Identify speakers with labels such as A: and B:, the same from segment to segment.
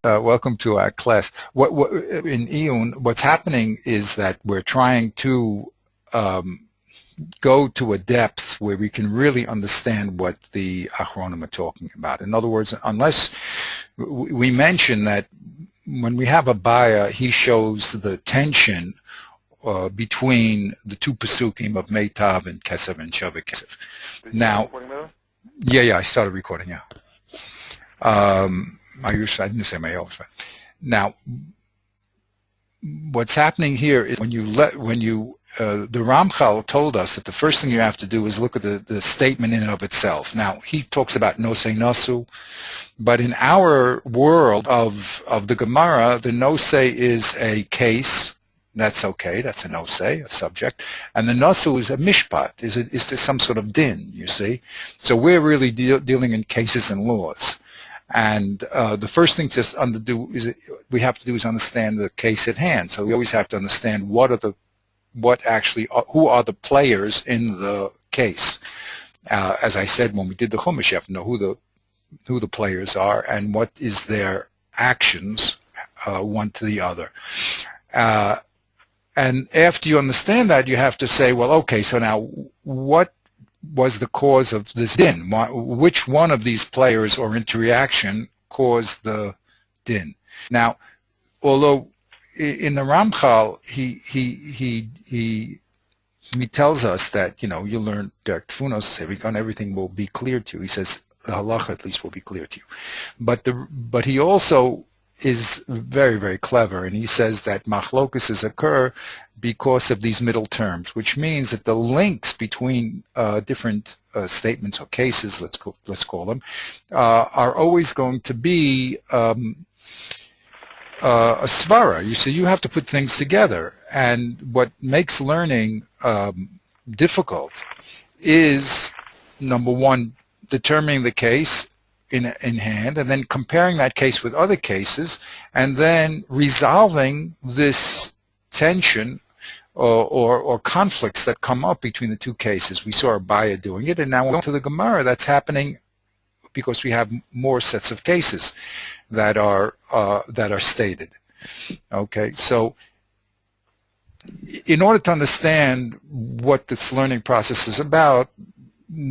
A: Welcome to our class. What in iyun, what's happening is that we're trying to go to a depth where we can really understand what the Achronim are talking about. In other words, unless we mention that when we have a baya, he shows the tension between the two pasukim of Meitav and Kesev and Shavik Kesev. Now, yeah, I started recording, yeah. I didn't say my oath. Now, what's happening here is the Ramchal told us that the first thing you have to do is look at the statement in and of itself. Now, he talks about nosei nasu, but in our world of the Gemara, the nosei is a case. That's okay. That's a nosei, a subject, and the nasu is a mishpat. Is some sort of din? You see, so we're really dealing in cases and laws. And the first thing we have to do is understand the case at hand. So we always have to understand who are the players in the case. As I said, when we did the Chumash, you have to know who the players are and what is their actions one to the other. And after you understand that, you have to say, well, okay, so now what was the cause of this din? Which one of these players or interaction caused the din? Now, although in the Ramchal he tells us that you learn Derek Tfunos everything will be clear to you. He says the halacha at least will be clear to you, but he also is very, very clever, and he says that machlokuses occur because of these middle terms, which means that the links between different statements or cases, let's call them, are always going to be a svara. You see, you have to put things together, and what makes learning difficult is, number one, determining the case in hand, and then comparing that case with other cases, and then resolving this tension or conflicts that come up between the two cases. We saw Abaya doing it, and now we're going to the Gemara. That's happening because we have more sets of cases that are stated. Okay, so in order to understand what this learning process is about,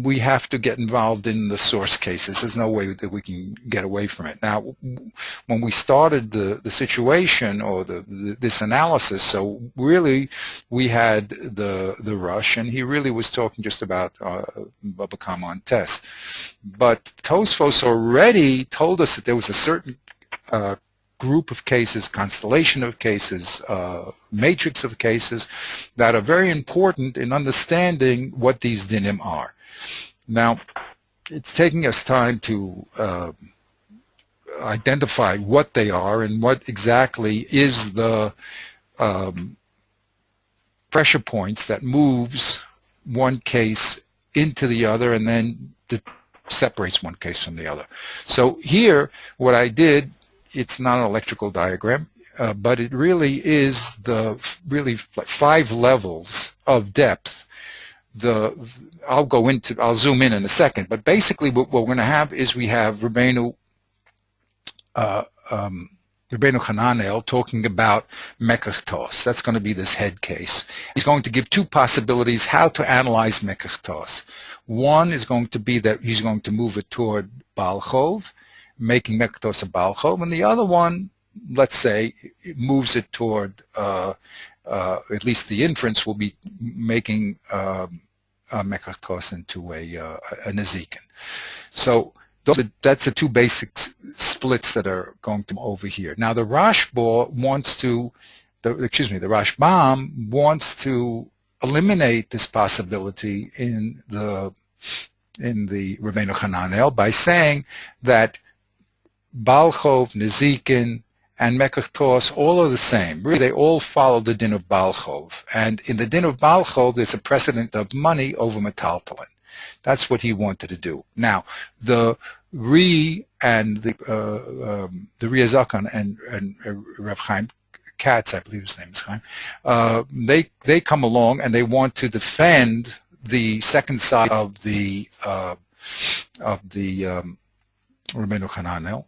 A: we have to get involved in the source cases. There's no way that we can get away from it. Now, when we started the situation or this analysis, so really we had the Rush, and he really was talking just about Baba Kama and Tess. But Tosfos already told us that there was a certain group of cases, constellation of cases, matrix of cases that are very important in understanding what these dinim are. Now, it's taking us time to identify what they are and what exactly is the pressure points that moves one case into the other and then separates one case from the other. So here, what I did, it's not an electrical diagram, but it really is really 5 levels of depth. I'll zoom in a second, but basically what we're going to have is we have Rabbeinu Hananel talking about mekachtos. That's going to be this head case. He's going to give 2 possibilities how to analyze mekachtos. One is going to be that he's going to move it toward Baal Chov, making mekachtos a Baal Chov, and the other one, let's say, it moves it toward at least the inference will be making mekachtos into a nezikin. So that's the 2 basic splits that are going to over here. Now the Rashba wants to, the Rashbam wants to eliminate this possibility in the Rabbeinu Hananel by saying that Baal Chov, nezikin, and mekachtos all are the same. Really, they all follow the din of Baal Chov. And in the din of Baal Chov, there's a precedent of money over metaltalin. That's what he wanted to do. Now, the Ri and the Ri Azakan and Rav Chaim Katz, I believe his name is Chaim, they come along and they want to defend the second side of the Rabbeinu Hananel.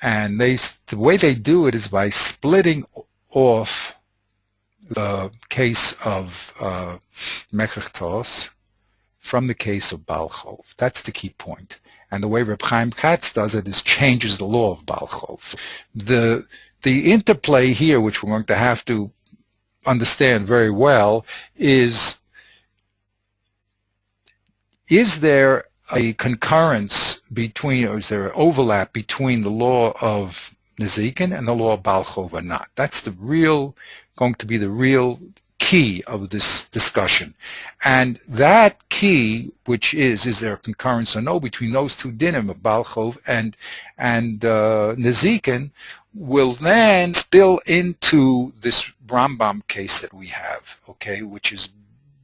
A: And the way they do it is by splitting off the case of Mekachtos from the case of Baal Chov. That's the key point. And the way Reb Chaim Katz does it is changes the law of Baal Chov. The interplay here, which we're going to have to understand very well, is there a concurrence between, or is there an overlap between the law of Nezikin and the law of Baal Chov or not? That's going to be the real key of this discussion. And that key, which is there a concurrence or no between those two dinim of Baal Chov and Nezikin, will then spill into this Rambam case that we have, okay, which is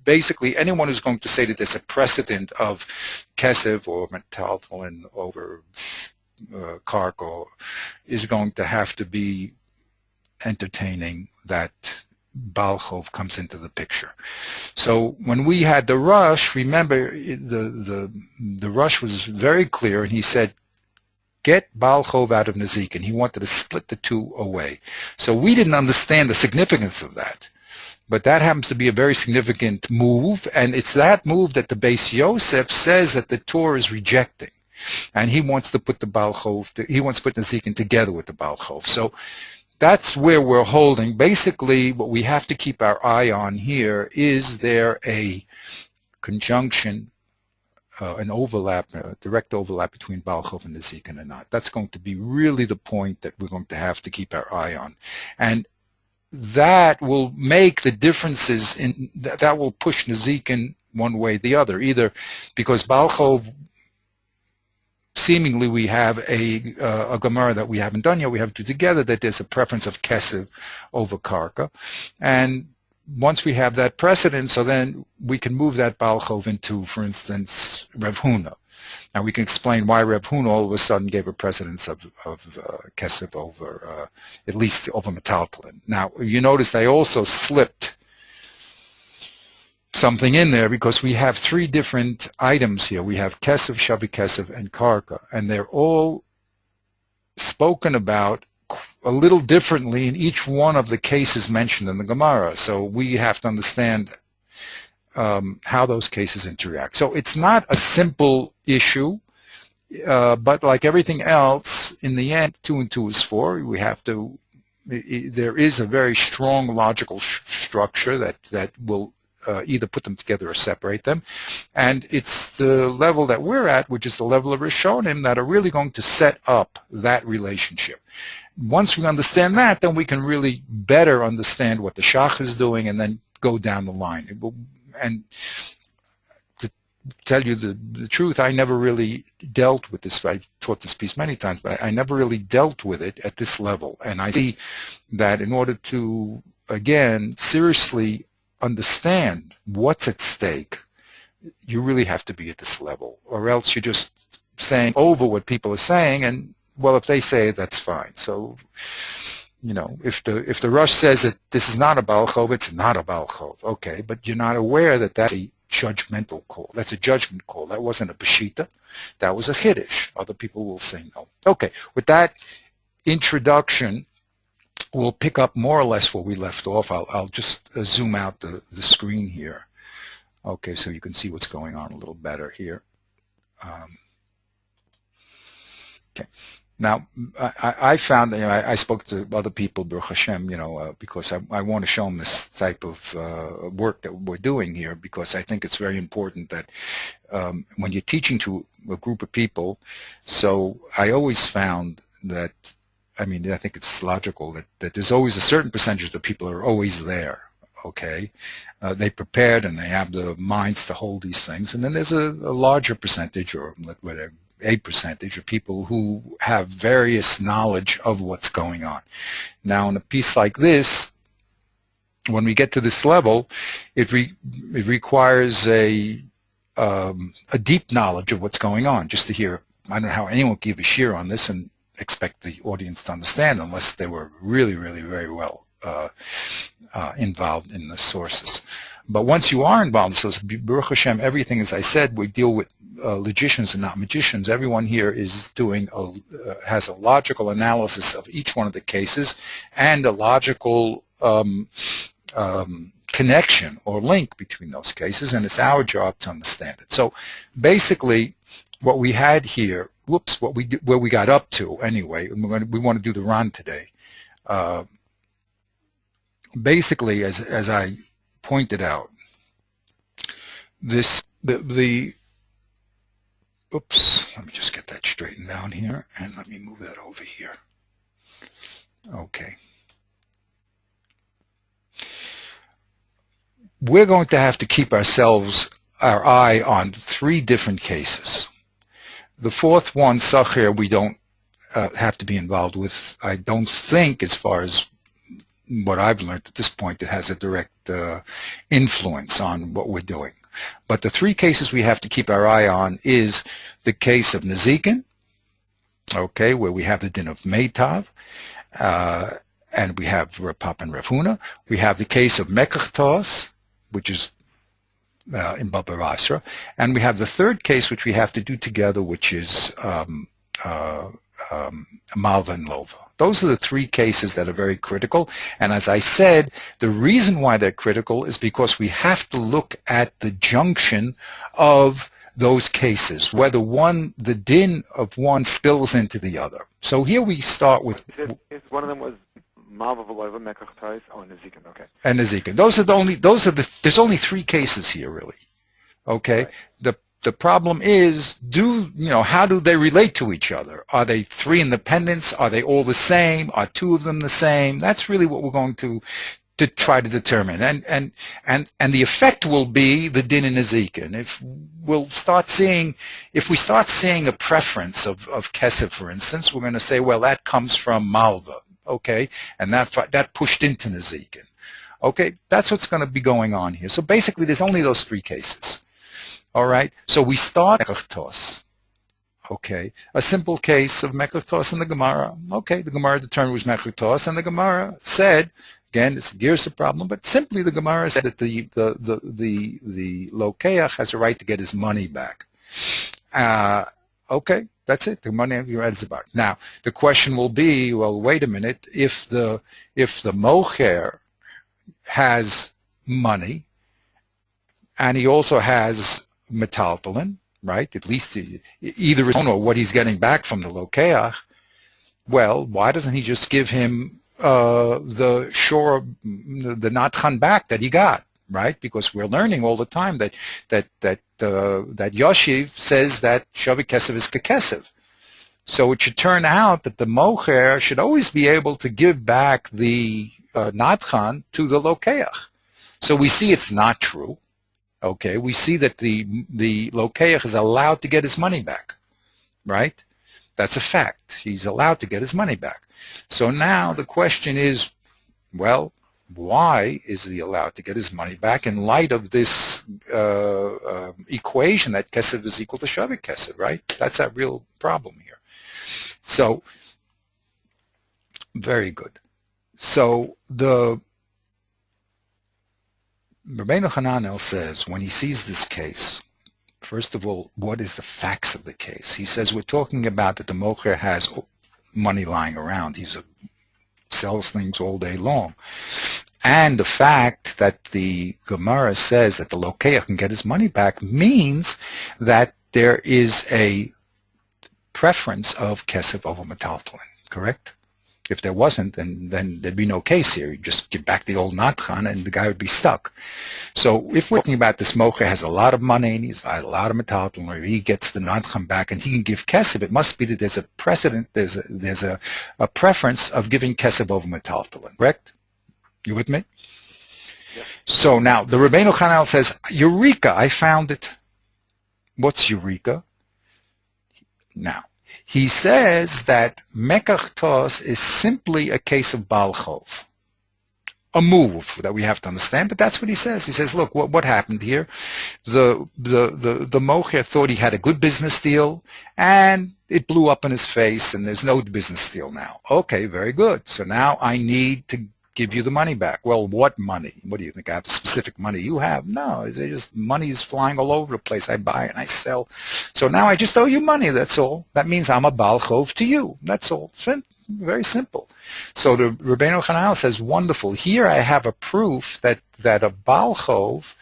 A: basically anyone who's going to say that there's a precedent of Kesef or Metaltalin over Karko is going to have to be entertaining that Baal Chov comes into the picture. So when we had the Rush, remember the Rush was very clear, and he said, get Baal Chov out of Nezikin. He wanted to split the two away. So we didn't understand the significance of that. But that happens to be a very significant move, and it's that move that the Beis Yosef says that the Torah is rejecting. And he wants to put the Baal Chov, he wants to put Nezikin together with the Baal Chov. So that's where we're holding. Basically, what we have to keep our eye on here, is there a conjunction, an overlap, a direct overlap between Baal Chov and Nezikin or not? That's going to be really the point that we're going to have to keep our eye on. And that will make the differences, that will push Nezikin one way or the other, either because Baal Chov, seemingly we have a Gemara that we haven't done yet, we have to do together, that there's a preference of Kesef over Karka. And once we have that precedent, so then we can move that Baal Chov into, for instance, Rav Huna. Now we can explain why Rav Huna all of a sudden gave a precedence of Kesef over, at least over Metaltalin. Now you notice they also slipped something in there, because we have three different items here. We have Kesef, Shavi Kesef, and Karka, and they're all spoken about a little differently in each one of the cases mentioned in the Gemara. So we have to understand how those cases interact. So it's not a simple issue, but like everything else, in the end, 2 and 2 is 4. We have to. There is a very strong logical structure that will either put them together or separate them, and it's the level that we're at, which is the level of Rishonim, that are really going to set up that relationship. Once we understand that, then we can really better understand what the Shach is doing, and then go down the line. And to tell you the truth, I never really dealt with this. I taught this piece many times, but I never really dealt with it at this level. And I see that in order to, again, seriously understand what's at stake, you really have to be at this level, or else you're just saying over what people are saying, and well, if they say it, that's fine. So, you know, if the Rush says that this is not a Baal Chov, it's not a Baal Chov, okay, but you're not aware that that's a judgmental call. That's a judgment call. That wasn't a Peshita. That was a Chiddush. Other people will say no. Okay, with that introduction, we'll pick up more or less where we left off. I'll just zoom out the screen here. Okay, so you can see what's going on a little better here. Okay. Now, I found, you know, I spoke to other people, Baruch Hashem, you know, because I want to show them this type of work that we're doing here, because I think it's very important that when you're teaching to a group of people, so I always found that, I mean, I think it's logical that there's always a certain percentage of people are always there, okay? They prepared and they have the minds to hold these things. And then there's a larger percentage, or whatever, a percentage of people who have various knowledge of what's going on. Now, in a piece like this, when we get to this level, it requires a deep knowledge of what's going on, just to hear. I don't know how anyone can give a shir on this and expect the audience to understand, unless they were really, really very well involved in the sources. But once you are involved in the sources, Baruch Hashem, everything, as I said, we deal with logicians and not magicians. Everyone here is doing has a logical analysis of each one of the cases and a logical connection or link between those cases, and it's our job to understand it. So basically what we had here, where we got up to anyway, and we want to do the Ran today. Basically, as I pointed out, oops, let me just get that straightened down here, and let me move that over here. Okay. We're going to have to keep our eye on 3 different cases. The fourth one, Sachir, we don't have to be involved with. I don't think, as far as what I've learned at this point, it has a direct influence on what we're doing. But the 3 cases we have to keep our eye on is the case of Nezikin, okay, where we have the din of Meitav, and we have Rav Papa and Rav Huna. We have the case of Mekach, which is in Baba Basra, and we have the 3rd case which we have to do together, which is Malva and Lova. Those are the 3 cases that are very critical, and as I said, the reason why they're critical is because we have to look at the junction of those cases, whether the din of one spills into the other. So here we start with...
B: One of them was Malva, Lova, Mekach, and Nezikin, okay.
A: And Nezikin. There's only 3 cases here, really. Okay? Right. The problem is, how do they relate to each other? Are they 3 independents? Are they all the same? Are 2 of them the same? That's really what we're going to try to determine. And the effect will be the din and Nezikin. If we start seeing a preference of Kesef, for instance, we're going to say, well, that comes from Malva, okay, and that pushed into Nezikin. Okay, that's what's going to be going on here. So basically, there's only those 3 cases. All right, so we start Mekach. Okay, a simple case of Mekach in the Gemara. Okay, the Gemara determined it was Mekach, and the Gemara said, again, it's a Girsa problem, but simply the Gemara said that the Lokeach has a right to get his money back. Okay, that's it. The money is back. Now, the question will be, well, wait a minute. If the Mocher has money, and he also has metaltalin, right? At least either his own or what he's getting back from the Lokeach. Well, why doesn't he just give him the natchan back that he got, right? Because we're learning all the time that Yoshiv says that Shavik Kesev is Kekesev. So it should turn out that the Mocher should always be able to give back the natchan to the Lokeach. So we see it's not true. Okay, we see that the Lokeach is allowed to get his money back, right? That's a fact. He's allowed to get his money back. So now the question is, well, why is he allowed to get his money back in light of this equation that Kesev is equal to Shavik Kesev, right? That's a real problem here. So, very good. So the Rabbeinu Hananel says, when he sees this case, first of all, what is the facts of the case? He says we're talking about that the Mocher has money lying around. He sells things all day long. And the fact that the Gemara says that the Lokeach can get his money back means that there is a preference of Kesef over metaltalin, correct? If there wasn't, then there'd be no case here. You'd just give back the old natchan and the guy would be stuck. So if we're talking about this Mocher has a lot of money and he's got a lot of metaltalin, or he gets the natchan back and he can give kesef, it must be that there's a precedent, there's a preference of giving kesef over metaltalin, correct? You with me? Yeah. So now the Rabbeinu Hananel says, Eureka, I found it. What's Eureka? Now, he says that Mekach is simply a case of Balchov, a move that we have to understand, but that's what he says. He says, look, what happened here? The Mocher thought he had a good business deal, and it blew up in his face, and there's no business deal now. Okay, very good. So now I need to give you the money back. Well, what money? What do you think? I have the specific money you have? No, it's just money is flying all over the place. I buy and I sell. So now I just owe you money, that's all. That means I'm a Baal Chov to you. That's all. Very simple. So the Rabbeinu Chananel says, wonderful. Here I have a proof that a Baal Chov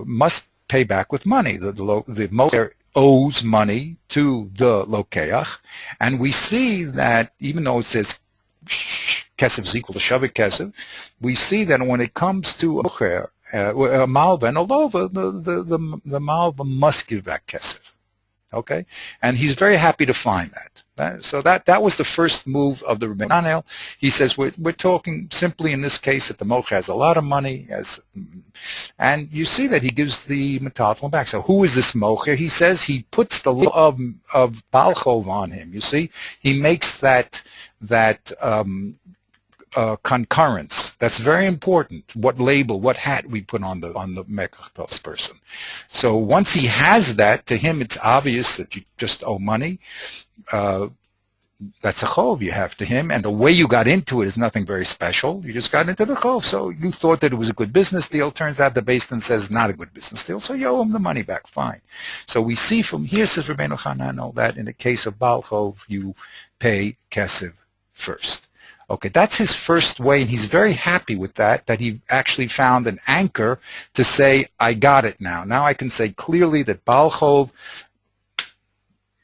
A: must pay back with money. The Mocher owes money to the Lokeach, and we see that even though it says Kesef is equal to Shavik Kesef, we see that when it comes to a Mocher, a Malva and a Lova, the Malva must give back Kesef. Okay, and he's very happy to find that. So that was the first move of the Rabbeinu Hananel. He says we're talking simply in this case that the Mocher has a lot of money, and you see that he gives the metaltalin back. So who is this Mocher? He says he puts the law of Baal Chov on him. You see, he makes that concurrence. That's very important. What label, what hat we put on the Mekach person. So once he has that, to him it's obvious that you just owe money. That's a chov you have to him, and the way you got into it is nothing very special. You just got into the chov, so you thought that it was a good business deal. Turns out the Beis Din says not a good business deal, so you owe him the money back. Fine. So we see from here, says Rabbeinu Hananel, that in the case of Baal Chov, you pay Kesef first. Okay, that's his first way, and he's very happy with that he actually found an anchor to say, I got it now. Now I can say clearly that Baal Chov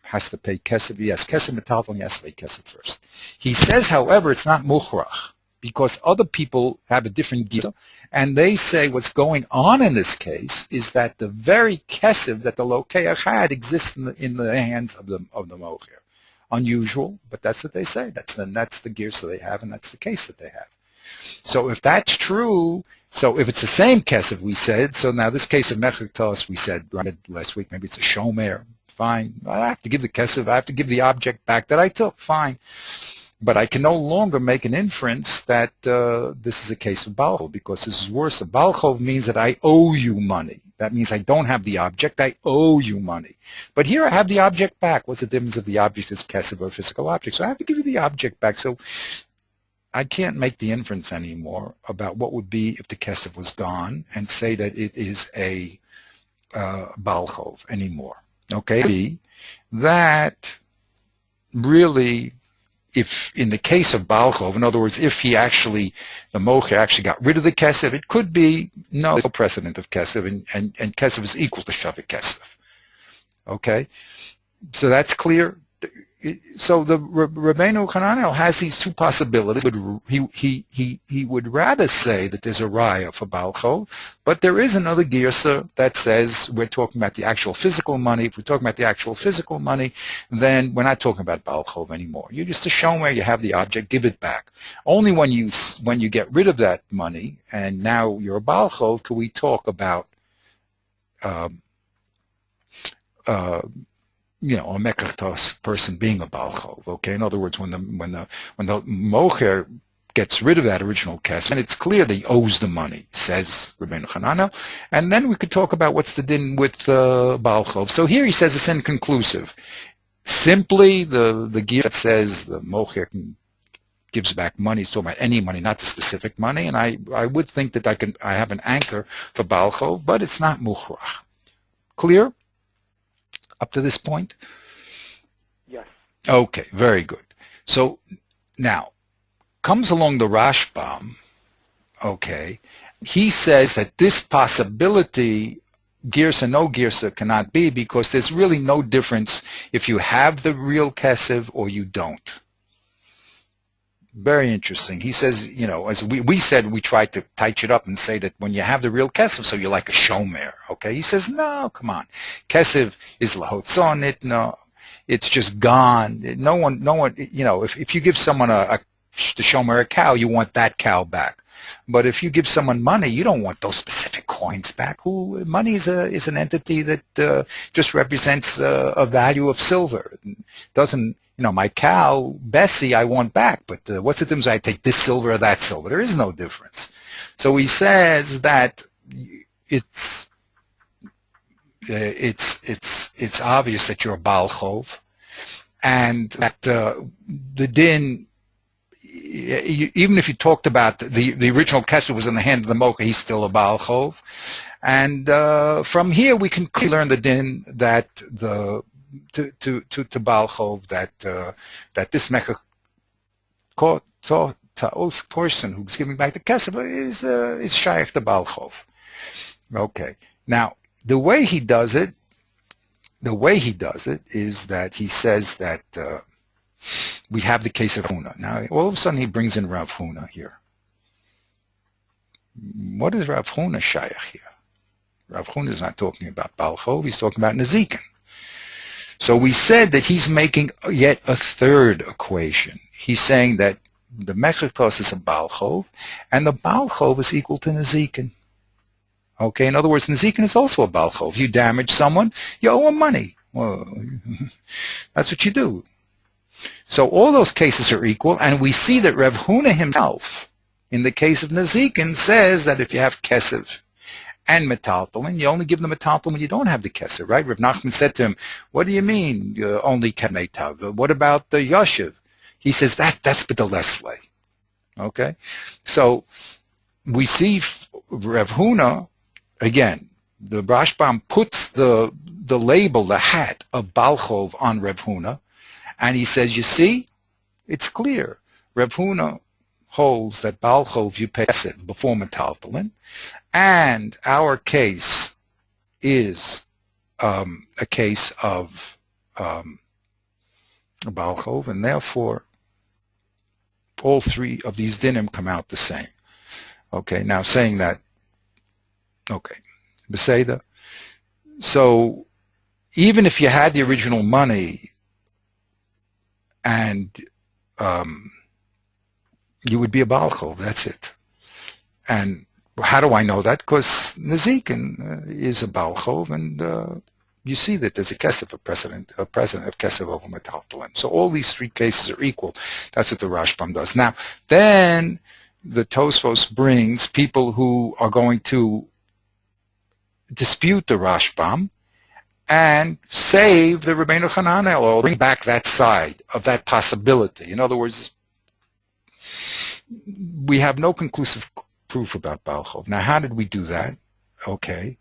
A: has to pay Kesef. Yes, Kesef metaltalin, he has to pay Kesef first. He says, however, it's not Mukhrach, because other people have a different gita, and they say what's going on in this case is that the very Kesef that the Lokeach had exists in the hands of the Mocher. Unusual, but that's what they say. That's the gears that they have, and that's the case that they have. So if that's true, so if it's the same kesef we said, so now this case of Mechaktos we said last week, maybe it's a shomer, fine. I have to give the kesef, I have to give the object back that I took, fine. But I can no longer make an inference that this is a case of Baal Chov, because this is worse. A Baal Chov means that I owe you money. That means I don't have the object, I owe you money. But here I have the object back. What's the difference if the object is kesef or a physical object? So I have to give you the object back. So I can't make the inference anymore about what would be if the kesef was gone and say that it is a Baal Chov anymore. Okay? That really, if in the case of Baal Chov, in other words, if the Mocher actually got rid of the kesef, it could be no precedent of kesef, and kesef is equal to Shavik Kesef. Okay? So that's clear. So the Rabbeinu Hananel has these two possibilities. He would rather say that there's a raya for Baal Chov, but there is another girsa that says we're talking about the actual physical money. If we're talking about the actual physical money, then we're not talking about Baal Chov anymore. You're just a shomer, you have the object, give it back. Only when you get rid of that money and now you're a Baal Chov can we talk about a Mekach person being a Baal Chov. Okay, in other words, when the Mocher gets rid of that original kesef, and it's clear that he owes the money, says Rabbeinu Hananel, and then we could talk about what's the din with Baal Chov. So here he says it's inconclusive. Simply the gear that says the Mocher gives back money, he's talking about any money, not the specific money, and I would think that I have an anchor for Baal Chov, but it's not Mukhrach. Clear? Up to this point?
B: Yes.
A: Okay, very good. So now, comes along the Rashbam, okay, he says that this possibility, girsa, no girsa, cannot be because there's really no difference if you have the real kesef or you don't. Very interesting. He says, as we said, we tried to tighten it up and say that when you have the real kesef, so you're like a shomer, okay? He says, no, come on. Kesef is lahotzonit, no, it's just gone. No one, if you give someone the shomer a cow, you want that cow back. But if you give someone money, you don't want those specific coins back. Money is an entity that just represents a value of silver. It doesn't, my cow, Bessie, I want back, but what's the difference? I take this silver or that silver. There is no difference. So he says that it's obvious that you're a Baal Chov, and that the din even if you talked about the original kesef was in the hand of the mocha, he's still a Baal Chov. And from here we can clearly learn the din that to Baal Chov that this mekach ta'os person who's giving back the kesef is shaykh to Baal Chov. Okay. Now the way he does it is that he says that we have the case of Huna. Now all of a sudden he brings in Rav Huna here. What is Rav Huna shaykh here? Rav Huna is not talking about Baal Chov, he's talking about Nezikin. So we said that he's making yet a third equation. He's saying that the mekach is a Baal Chov, and the Baal Chov is equal to Nezikin. Okay, in other words, Nezikin is also a Baal Chov. You damage someone, you owe him money. Well, that's what you do. So all those cases are equal, and we see that Rav Huna himself, in the case of Nezikin, says that if you have kesef and metaltalin, you only give the metaltalin when you don't have the kesef, right? Rav Nachman said to him, what do you mean only kemetav? What about the yashiv? He says that's b'delesle. Okay? So we see Rav Huna, again, the Rashbam puts the label, the hat of Baal Chov on Rav Huna, and he says, you see, it's clear. Rav Huna holds that Baal Chov you pay kesef before metaltalin, and our case is a case of Baal Chov, and therefore all three of these dinim come out the same. Okay, now saying that, okay, Beseda. So even if you had the original money and you would be a Baal Chov, that's it. And how do I know that? Because Nezikin is a Baal Chov, and you see that there's a kesef, a precedent of kesef over metaltalin. So all these three cases are equal. That's what the Rashbam does. Now, then the Tosfos brings people who are going to dispute the Rashbam and save the Rabbeinu Hananel, or bring back that side of that possibility. In other words, we have no conclusive proof about Baal Chov. Now, how did we do that? Okay.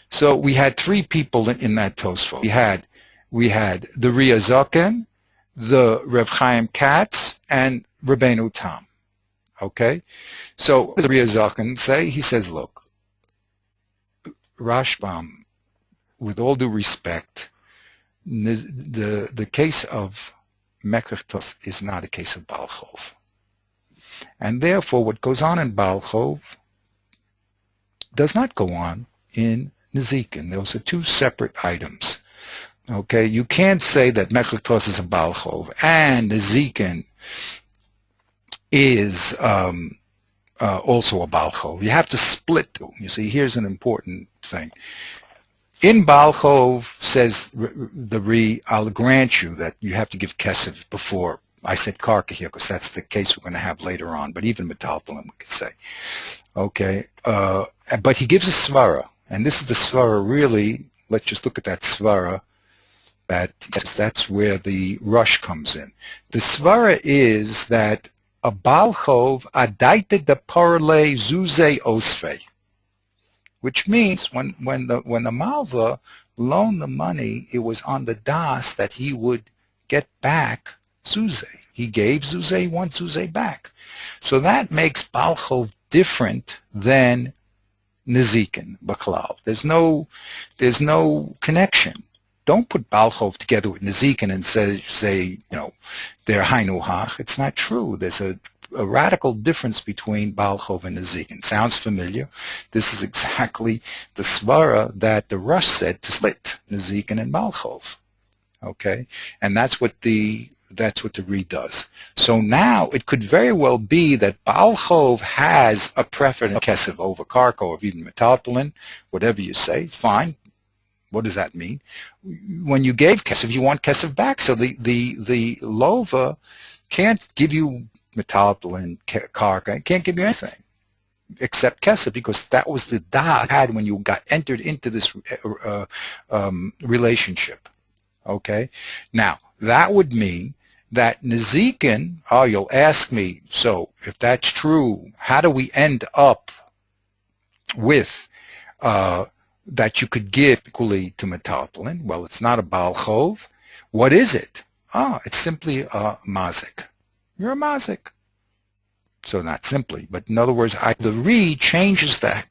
A: So we had three people in that Tosfos. We had the Ria Zaken, the Rev Chaim Katz, and Rabbeinu Tam. Okay? So what does the Ria Zaken say? He says, look, Rashbam, with all due respect, the case of mekach is not a case of Baal Chov. And therefore, what goes on in Baal Chov does not go on in Nezikin. Those are two separate items. Okay, you can't say that mekach is a Baal Chov and Nezikin is also a Baal Chov. You have to split them. You see, here's an important thing. In Baal Chov, says the Ri, I'll grant you that you have to give kesef before. I said karka here because that's the case we're going to have later on, but even metaltalin we could say. Okay, but he gives a svara, and this is the svara really, let's just look at that svara, that's where the rush comes in. The svara is that a Baal Chov adaita de parle zuze osfe, which means when the Malva loaned the money, it was on the das that he would get back Zuze. He gave Zuze, he wants Zuze back. So that makes Baal Chov different than Nezikin, Baklal. There's no connection. Don't put Baal Chov together with Nezikin and say they're Hainu Hach. It's not true. There's a radical difference between Baal Chov and Nezikin. Sounds familiar? This is exactly the svara that the Rush said to split Nezikin and Baal Chov. Okay, and that's what the Ri does. So now it could very well be that Baal Chov has a preference kesef over karka or even metaltalin, whatever you say. Fine. What does that mean? When you gave kesef, you want kesef back. So the lova can't give you metaltalin, karka. It can't give you anything except kesef, because that was the da had when you entered into this relationship. Okay. Now that would mean that Nezikin, you'll ask me, so if that's true, how do we end up with that you could give equally to metaltalin? Well, it's not a Baal Chov. What is it? It's simply a mazik. You're a mazik. So not simply, but in other words, the Re changes the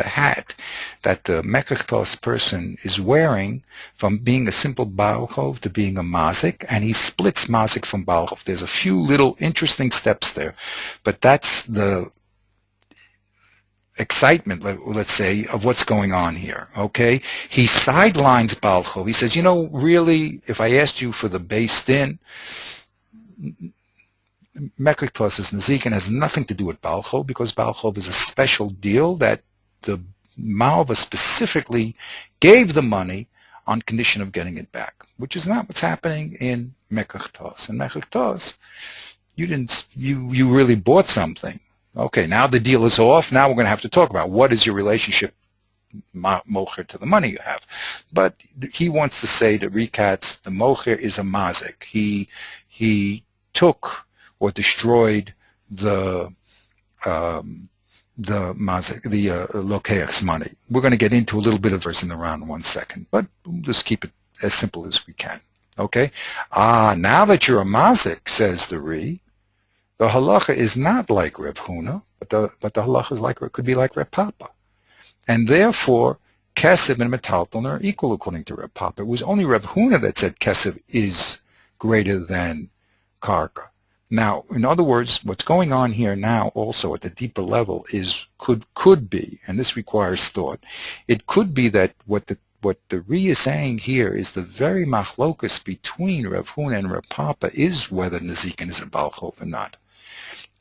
A: hat that the mekachtos person is wearing from being a simple Baal Chov to being a mazik, and he splits mazik from Baal Chov. There's a few little interesting steps there, but that's the excitement, let's say, of what's going on here, okay? He sidelines Baal Chov. He says, really, if I asked you for the base din, Mekachtos' Nezikin has nothing to do with Baal Chov, because Baal Chov is a special deal that the Malva specifically gave the money on condition of getting it back, which is not what's happening in Mekachtos. In Mekachtos, you really bought something. Okay, now the deal is off. Now we're going to have to talk about what is your relationship mocher to the money you have. But he wants to say to Rekatz, the mocher is a mazik. He took or destroyed the mazik, the lokeach's money. We're going to get into a little bit of verse in the round in 1 second, but we'll just keep it as simple as we can. Okay? Now that you're a mazik, says the Re, the halacha is not like Reb Huna, but the halacha is could be like Reb Papa. And therefore, Kesef and Metalton are equal according to Reb Papa. It was only Reb Huna that said Kesef is greater than Karka. Now, in other words, what's going on here now also at the deeper level is could be, and this requires thought, it could be that what the Re is saying here is the very machlokus between Reb Huna and Reb Papa is whether Nezikin is a Baal Chov or not.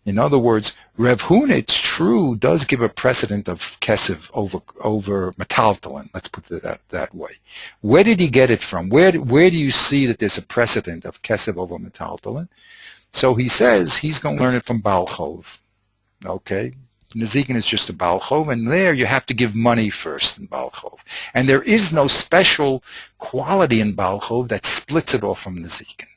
A: In other words, Reb Huna, it's true, does give a precedent of Kesef over Metaltalin. Let's put it that way. Where did he get it from? Where do you see that there's a precedent of Kesef over Metaltalin? So he says he's going to learn it from Baal Chov. Okay? Nezikin is just a Baal Chov, and there you have to give money first in Baal Chov. And there is no special quality in Baal Chov that splits it off from Nezikin.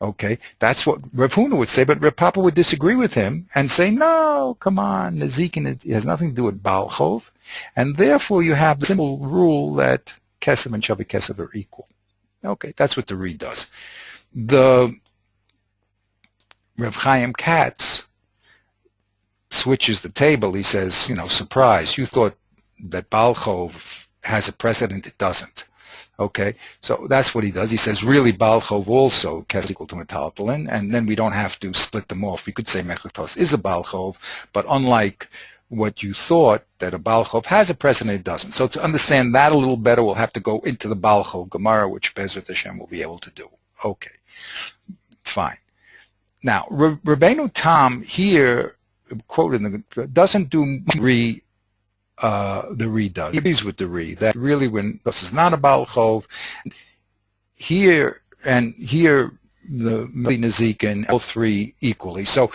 A: Okay, that's what Reb Huna would say, but Reb Papa would disagree with him and say, no, come on, Nezikin has nothing to do with Baal Chov, and therefore you have the simple rule that Kesef and Shavi Kesef are equal. Okay, that's what the Re does. The Rev Chaim Katz switches the table. He says, surprise, you thought that Baal Chov has a precedent, it doesn't. Okay, so that's what he does. He says, really, Baal Chov also Kesef equal to Metaltalin, and then we don't have to split them off. We could say Mechachtos is a Baal Chov, but unlike what you thought, that a Baal Chov has a precedent, it doesn't. So to understand that a little better, we'll have to go into the Baal Chov Gemara, which Bezrat Hashem will be able to do. Okay, fine. Now, Rabbeinu Tam here, quoted, doesn't do the Re does. He agrees with the Re that really when this is not a Baal Chov, here the Nezikin, all three equally. So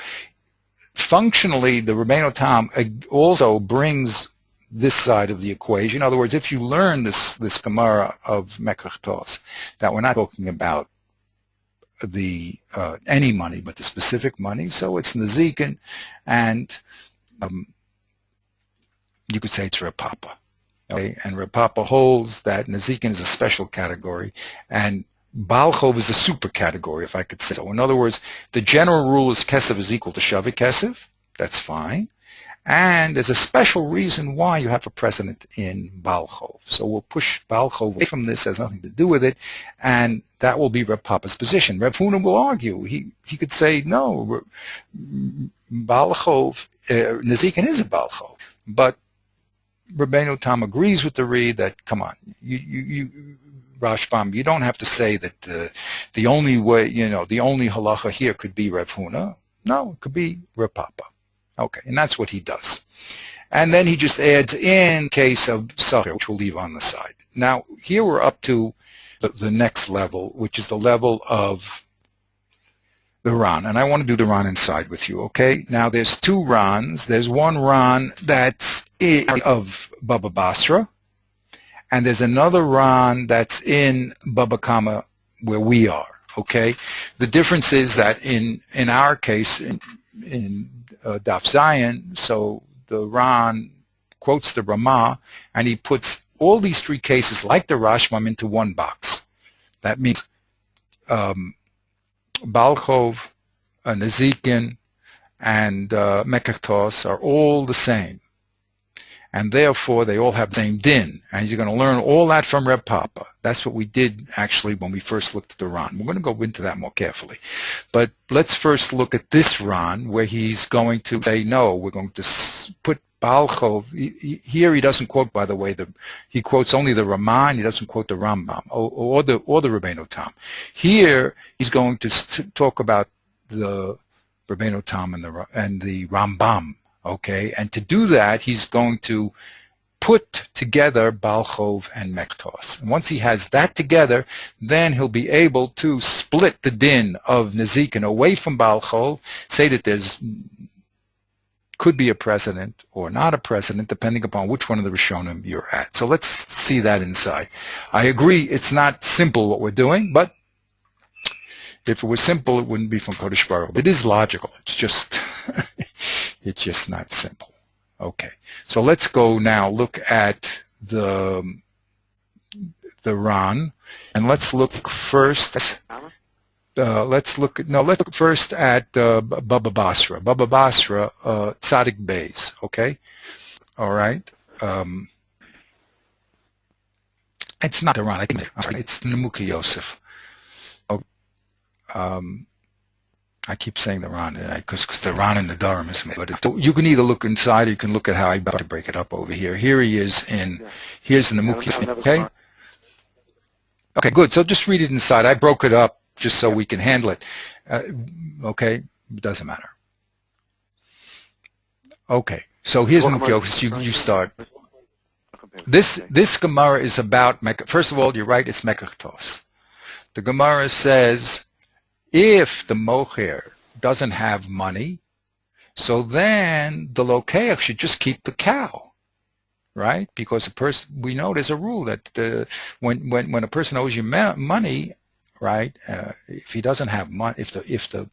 A: functionally, the Rabbeinu Tam also brings this side of the equation. In other words, if you learn this Gemara of Mekachtos, that we're not talking about the any money, but the specific money, so it's Nezikin, and you could say it's Reb Papa. Okay? And Reb Papa holds that Nezikin is a special category, and Baal Chov is a super category, if I could say so. In other words, the general rule is Kesef is equal to Shavi Kesef. That's fine. And there's a special reason why you have a precedent in Baal Chov. So we'll push Baal Chov away from this, has nothing to do with it, and that will be Reb Papa's position. Reb Huna will argue. He could say, no, Baal Chov, Nezikin is a Baal Chov. But Rabbeinu Tam agrees with the Re that, come on, Rashbam, you don't have to say that the only way, the only halacha here could be Reb Huna. No, it could be Reb Papa. Okay, and that's what he does. And then he just adds in case of Sachir, which we'll leave on the side. Now, here we're up to the next level, which is the level of the Ran. And I want to do the Ran inside with you, okay? Now, there's two Rans. There's one Ran that's of Baba Basra, and there's another Ran that's in Baba Kama where we are, Okay, the difference is that in our case in Daf Zion, so the Ran quotes the Ramah and he puts all these three cases like the Rashbam into one box. That means Balchov, Nezikin, and Mekachtos are all the same. And therefore, they all have the same din. And you're going to learn all that from Reb Papa. That's what we did, actually, when we first looked at the Ran. We're going to go into that more carefully. But let's first look at this Ran, where he's going to say, no, we're going to put Balchov. Here he doesn't quote, by the way, he quotes only the Ramah, he doesn't quote the Rambam, or the Rabbeinu Tam. Here, he's going to talk about the Rabbeinu Tam and the Rambam. Okay, and to do that, he's going to put together Balchov and Mektos. And once he has that together, then he'll be able to split the din of Nezikin away from Balchov, say that could be a precedent or not a precedent, depending upon which one of the Rishonim you're at. So let's see that inside. I agree it's not simple what we're doing, but if it was simple, it wouldn't be from Kodesh Baruch. It is logical. It's just it's just not simple. Okay, so let's go now look at the Ran, and let's look first. Let's look first at Baba Basra. Baba Basra, Tzadik Beis. Okay, all right. It's not the Ran. I think it's the Nemuki Yosef. I keep saying the Ran because the Ran and the Durham is, but you can either look inside or you can look at how I about to break it up over here. Here he is here's in the Nemuki. Okay. Okay, good. So just read it inside. I broke it up just so we can handle it. Okay, it doesn't matter. Okay, so here's in the you start. This Gemara is about first of all, you're right. It's Mekachtos. The Gemara says, if the mocher doesn't have money, so then the lokeach should just keep the cow, right? Because we know there's a rule that when a person owes you money, right? If he doesn't have money, if the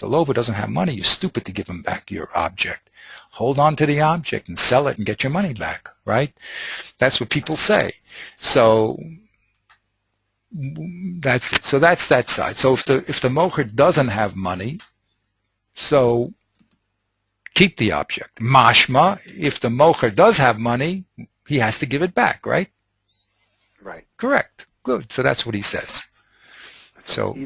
A: lover doesn't have money, you're stupid to give him back your object. Hold on to the object and sell it and get your money back, right? That's what people say. So that's it. So that's that side. So if the mocher doesn't have money, so keep the object. Mashma, if the mocher does have money, he has to give it back, right? Right. Correct. Good. So that's what he says. So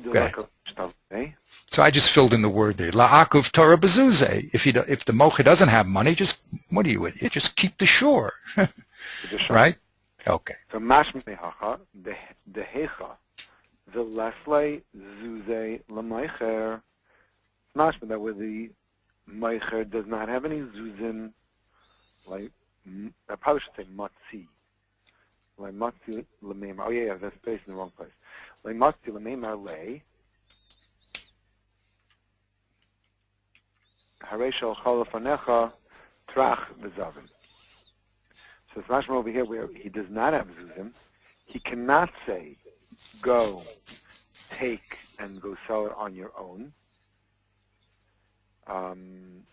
A: so I just filled in the word there. La'akuv Torah bezuze. If the mocher doesn't have money, just what are you idiot? Just keep the shore, right? Okay.
B: So mashma mehacha dehecha v'leslei zuze l'meicher. Mashma that where the meicher does not have any zuzim, like I probably should say matzi, like matzi l'meimar. Oh yeah, that's space in the wrong place. Like matzi l'meimar lei. Hareshal chalafanecha trach v'zavim. So it's mashma over here where he does not have zuzim. He cannot say, go, take, and go sell it on your own. And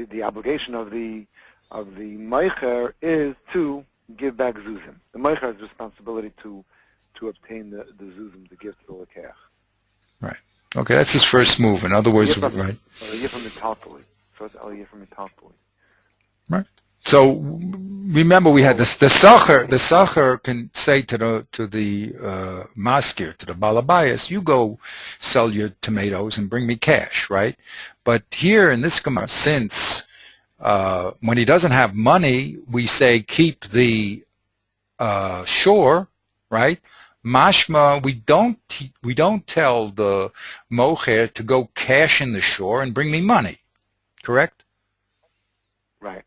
B: the obligation of the meicher is to give back zuzim. The meicher has responsibility to obtain the zuzim to give to the lekeach.
A: Right. Okay, that's his first move. In other words, right.
B: So it's aliyah from Italpuli.
A: Right. So remember, we had the sacher. The sacher can say to the maskir, to the balabayas, you go sell your tomatoes and bring me cash, right? But here in this Gemara, since when he doesn't have money, we say keep the shore, right? Mashma, we don't tell the mocher to go cash in the shore and bring me money, correct?
B: Right.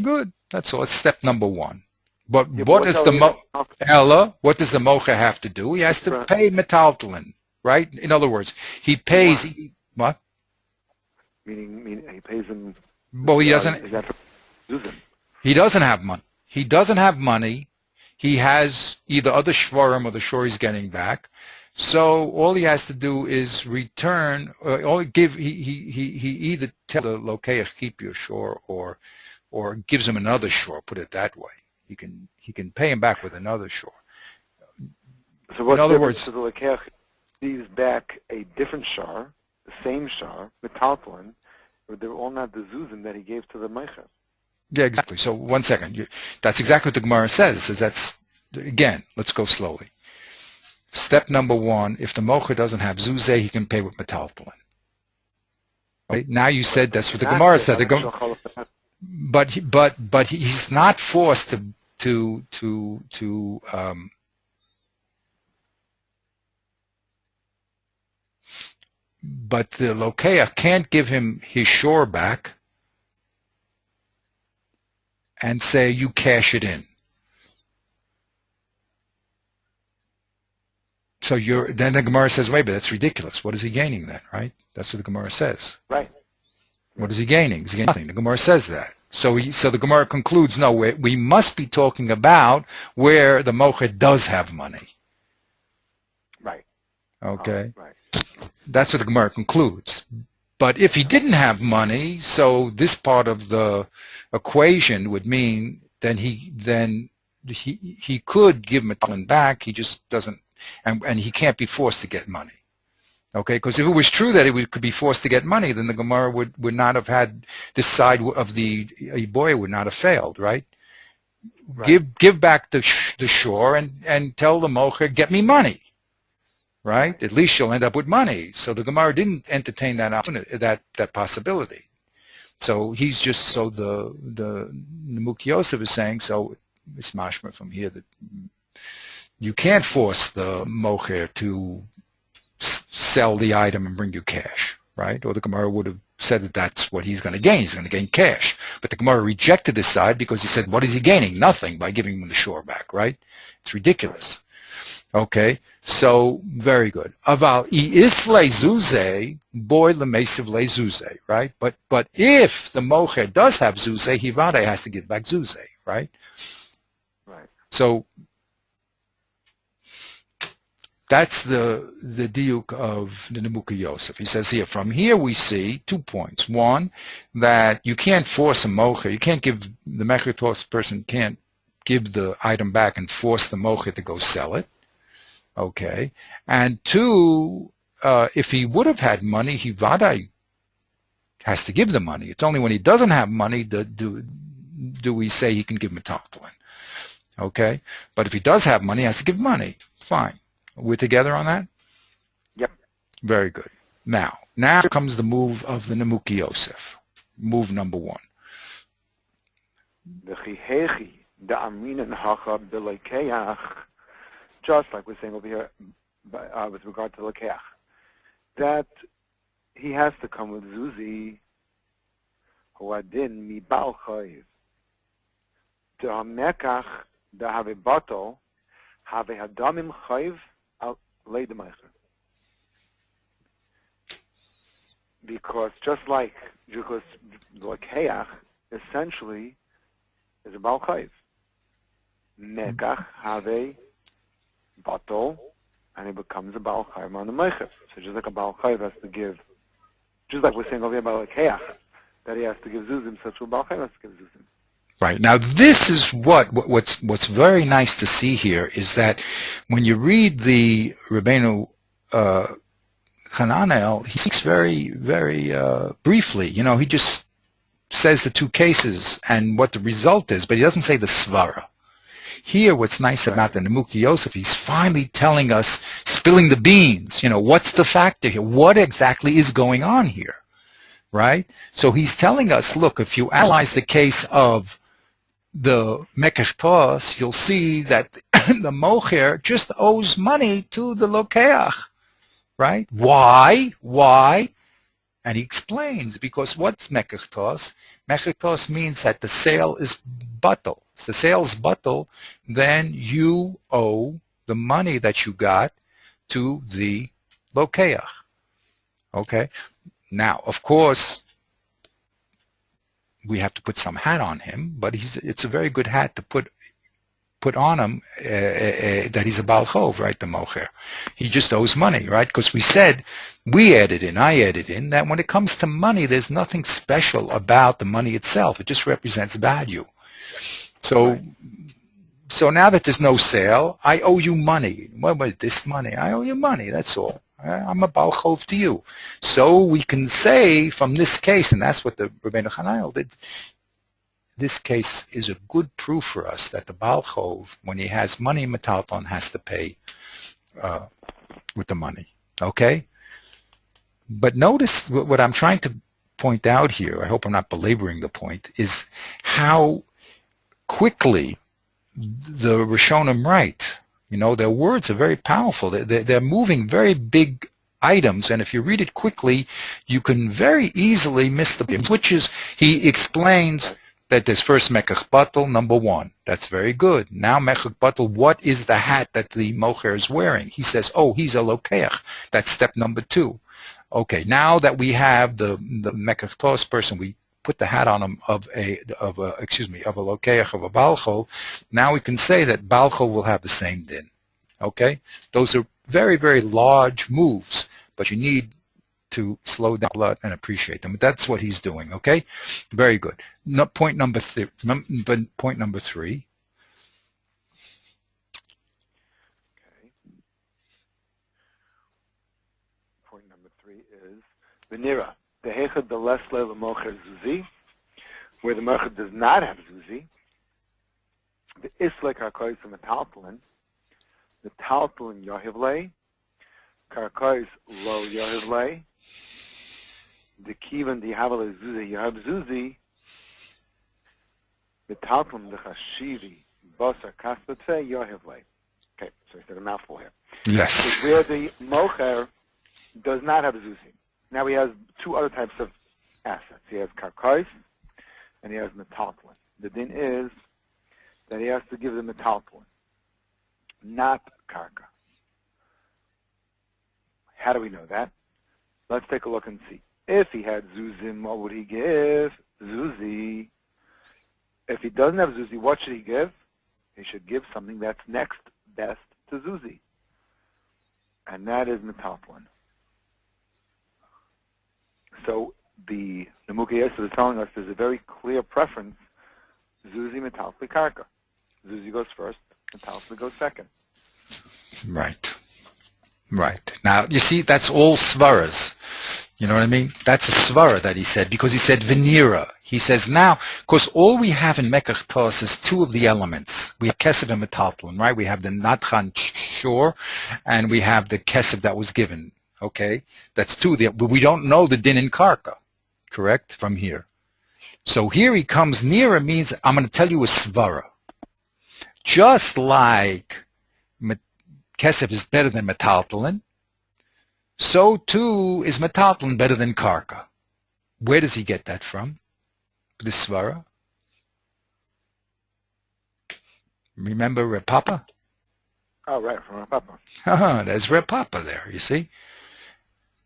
A: Good. That's all. It's step number one. But what does the mocher have to do? He has to pay metaltalin, right? In other words, he pays what?
B: Meaning he pays him.
A: Well, he doesn't. He doesn't have money. He doesn't have money. he has either other shvarim or the shore he's getting back. So all he has to do is return, or give. He either tell the lokeach keep your shore, or gives him another shore. Put it that way. He can pay him back with another shore.
B: So what's
A: in other
B: the
A: words,
B: to the lekeach receives back a different shar, the same shar, metaltalin, but they're all not the zuzim that he gave to the meicher.
A: Yeah, exactly. So 1 second. That's exactly what the Gemara says. It says that's, again, let's go slowly. Step number 1, if the mocher doesn't have zuzeh, he can pay with metaltalin. Okay? Now you said that's what the Gemara said. But he's not forced but the lokeach can't give him his shore back and say, you cash it in. So then the Gemara says, wait, but that's ridiculous. What is he gaining then, right? That's what the Gemara says.
B: Right.
A: What is he gaining? He's gaining nothing. The Gemara says that. So the Gemara concludes, no, we must be talking about where the mocher does have money.
B: Right.
A: Okay.
B: Right.
A: That's what the Gemara concludes. But if he didn't have money, so this part of the equation would mean then he could give metaltalin back. He just doesn't, and he can't be forced to get money. Okay, because if it was true that he could be forced to get money, then the Gemara would not have had this side of the boy would not have failed, right? Give back the shore and tell the mocher, get me money. Right? At least you'll end up with money. So the Gemara didn't entertain that possibility. So he's just, so the Nemuk Yosef is saying, so it's mashma from here that you can't force the mocher to sell the item and bring you cash, right? Or the Gemara would have said that that's what he's going to gain. He's going to gain cash. But the Gemara rejected this side because he said, what is he gaining? Nothing by giving him the shore back, right? It's ridiculous. Okay, so very good. Aval is lezuze, boy lemesiv lezuze, right? But if the mocher does have zuze, hivade has to give back zuze, right?
B: Right.
A: So that's the diuk of the Nemuk Yosef. He says here, from here we see 2 points. One, that you can't force a mocher. You can't give the mechatos person can't give the item back and force the mocher to go sell it. Okay, and 2, if he would have had money, he vadai has to give the money. It's only when he doesn't have money do we say he can give metaltalin. Okay, but if he does have money, he has to give money. Fine. We're together on that?
B: Yep.
A: Very good. Now comes the move of the Nemuk Yosef. Move number 1.
B: Just like we're saying over here with regard to lekeach, that he has to come with zuzi huadin mi bal chayiv to hamekach da have bato have hadamim chayiv al leidemeicher. Because lekeach essentially is a bal chayiv. Mekach have bato, and it becomes a Baal Chayv on the Meicher. So just like a Baal Chayv has to give, just like we're saying over here about Lekeach, that he has to give Zuzim, such a Baal Chayv has to give Zuzim.
A: Right. Now this is what's very nice to see here is that when you read the Rabbeinu Hananel, he speaks very, very briefly. You know, he just says the 2 cases and what the result is, but he doesn't say the svara. Here, what's nice about the Nemuk Yosef, he's finally telling us, spilling the beans. You know, what's the factor here? What exactly is going on here, right? So he's telling us, look, if you analyze the case of the mekechtos, you'll see that the mocher just owes money to the lokeach, right? Why? And he explains, because what's mekechtos? Mekechtos means that the sale is batal. The sale's batal, then you owe the money that you got to the lokeach. Okay? Now, of course, we have to put some hat on him, but it's a very good hat to put put on him that he's a Baal Chov, right, the Mocher. He just owes money, right? Because we said, I added in, that when it comes to money, there's nothing special about the money itself. It just represents value. So,
B: Right.
A: so now that there's no sale, I owe you money. What, this money? I owe you money, that's all. I'm a Baal Chov to you. So we can say from this case, and that's what the Rabbeinu Hanayel did, this case is a good proof for us that the Baal Chov, when he has money in metalton, has to pay with the money. Okay? But notice what I'm trying to point out here, I hope I'm not belaboring the point, is how quickly the Rishonim write. You know, their words are very powerful. They're moving very big items, and if you read it quickly, you can very easily miss the point, which is, he explains that there's first Mekach Batel, number one. That's very good. Now Mekach Batel, what is the hat that the Mocher is wearing? He says, oh, he's a Lokeach. That's step number two. Okay, now that we have the Mekach Tos person, we put the hat on him of a Lokeach, of a Baal Chov. Now we can say that Baal Chov will have the same din. Okay? Those are very, very large moves, but you need to slow down and appreciate them. But that's what he's doing, okay? Very good. Point number three. Okay. Point number three
B: is Venira, the Hechad the Lesle the Mocher Zuzi, where the Mocher does not have Zuzi, the Isle Karkois of Metaltalin, the Taltalin Yohivle, Karkois Lo Yohivle, the Kivan the Havale Zuzi Yohav Zuzi, the Taltalin the Chashivi, Bosar Kaspatve Yohivle. Okay, so I said a mouthful here.
A: Yes.
B: So where the Mocher does not have Zuzi. Now he has two other types of assets. He has Karkois and he has Metaltalin. The din is that he has to give the Metaltalin, not Karka. How do we know that? Let's take a look and see. If he had Zuzim, what would he give? Zuzi. If he doesn't have Zuzi, what should he give? He should give something that's next best to Zuzi. And that is Metaltalin. So the Nemukei Yesod is telling us there's a very clear preference, Zuzi, Metaltli, Karka. Zuzi goes first, Metaltli goes second.
A: Right. Right. Now, you see, that's all svaras. You know what I mean? That's a svara that he said, because he said venira. He says now, because all we have in Mekach Tos is two of the elements. We have Kesef and Metaltalin, right? We have the Natchan Shor, and we have the Kesef that was given. Okay? That's two. But we don't know the din in Karka, correct, from here. So here he comes nearer means, I'm going to tell you a svara. Just like Kesef is better than Metaltalin, so too is Metaltalin better than Karka. Where does he get that from? The svara? Remember Reb Papa?
B: Oh, right, from Reb Papa.
A: There's Reb Papa there, you see?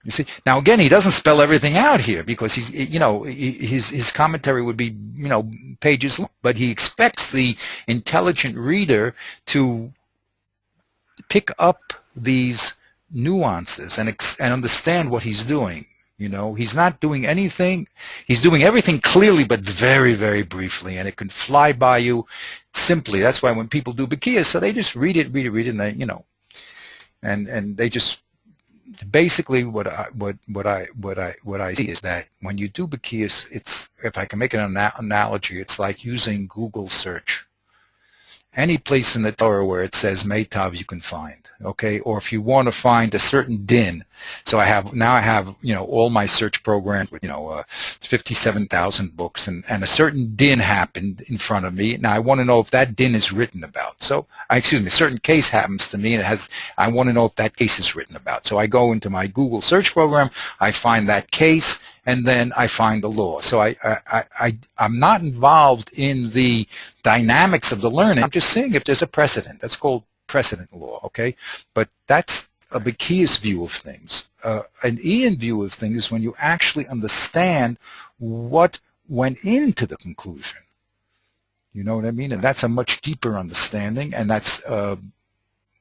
A: You see, now again, he doesn't spell everything out here because he's, you know, his commentary would be, you know, pages long, but he expects the intelligent reader to pick up these nuances and understand what he's doing. You know, he's not doing anything. He's doing everything clearly, but very, very briefly, and it can fly by you simply. That's why when people do Bekiyas, so they just read it, and they, you know, and they just. Basically, what I see is that when you do Bekiyas, it's, if I can make an analogy, it's like using Google search. Any place in the Torah where it says Meitav you can find, okay? Or if you want to find a certain din, so I have, you know, all my search programs with, you know, 57,000 books, and a certain din happened in front of me. Now I want to know if that din is written about. So, a certain case happens to me, and I want to know if that case is written about. So I go into my Google search program, I find that case, and then I find the law. So I'm not involved in the dynamics of the learning. I'm just saying if there's a precedent. That's called precedent law, okay? But that's a Bekiyas view of things. An iyun view of things is when you actually understand what went into the conclusion. You know what I mean? And that's a much deeper understanding, and that's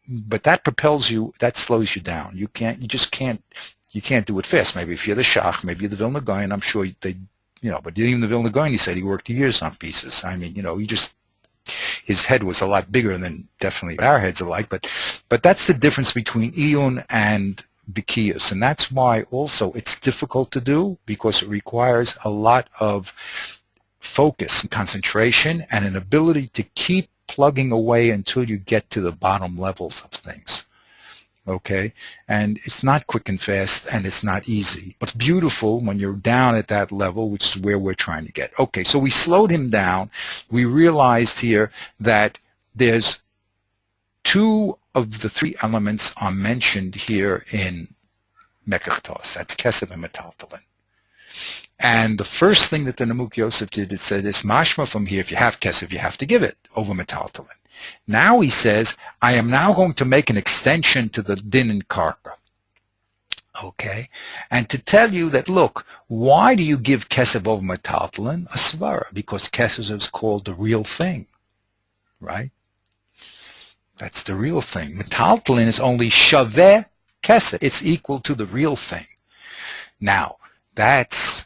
A: but that propels you, that slows you down. You just can't do it fast. Maybe if you're the Shach, maybe you're the Vilna Gaon, I'm sure they, but even the Vilna Gaon, he said he worked years on pieces. I mean, his head was a lot bigger than definitely our heads alike, but that's the difference between iyun and bikiyas, and that's why also it's difficult to do, because it requires a lot of focus and concentration and an ability to keep plugging away until you get to the bottom levels of things. Okay, and it's not quick and fast, and it's not easy. It's beautiful when you're down at that level, which is where we're trying to get. Okay, so we slowed him down. We realized here that there's two of the three elements are mentioned here in Mekach. That's Kesef and Metaltalin. And the first thing that the Namuk Yosef did, it said, it's mashma from here, if you have Kesef, you have to give it over Metaltalin. Now he says, I am now going to make an extension to the din and karka. Okay? And to tell you that, look, why do you give Kesef over Metaltalin? A svara, because Kesef is called the real thing. Right? That's the real thing. Metaltalin is only shaveh Kesef. It's equal to the real thing. Now, that's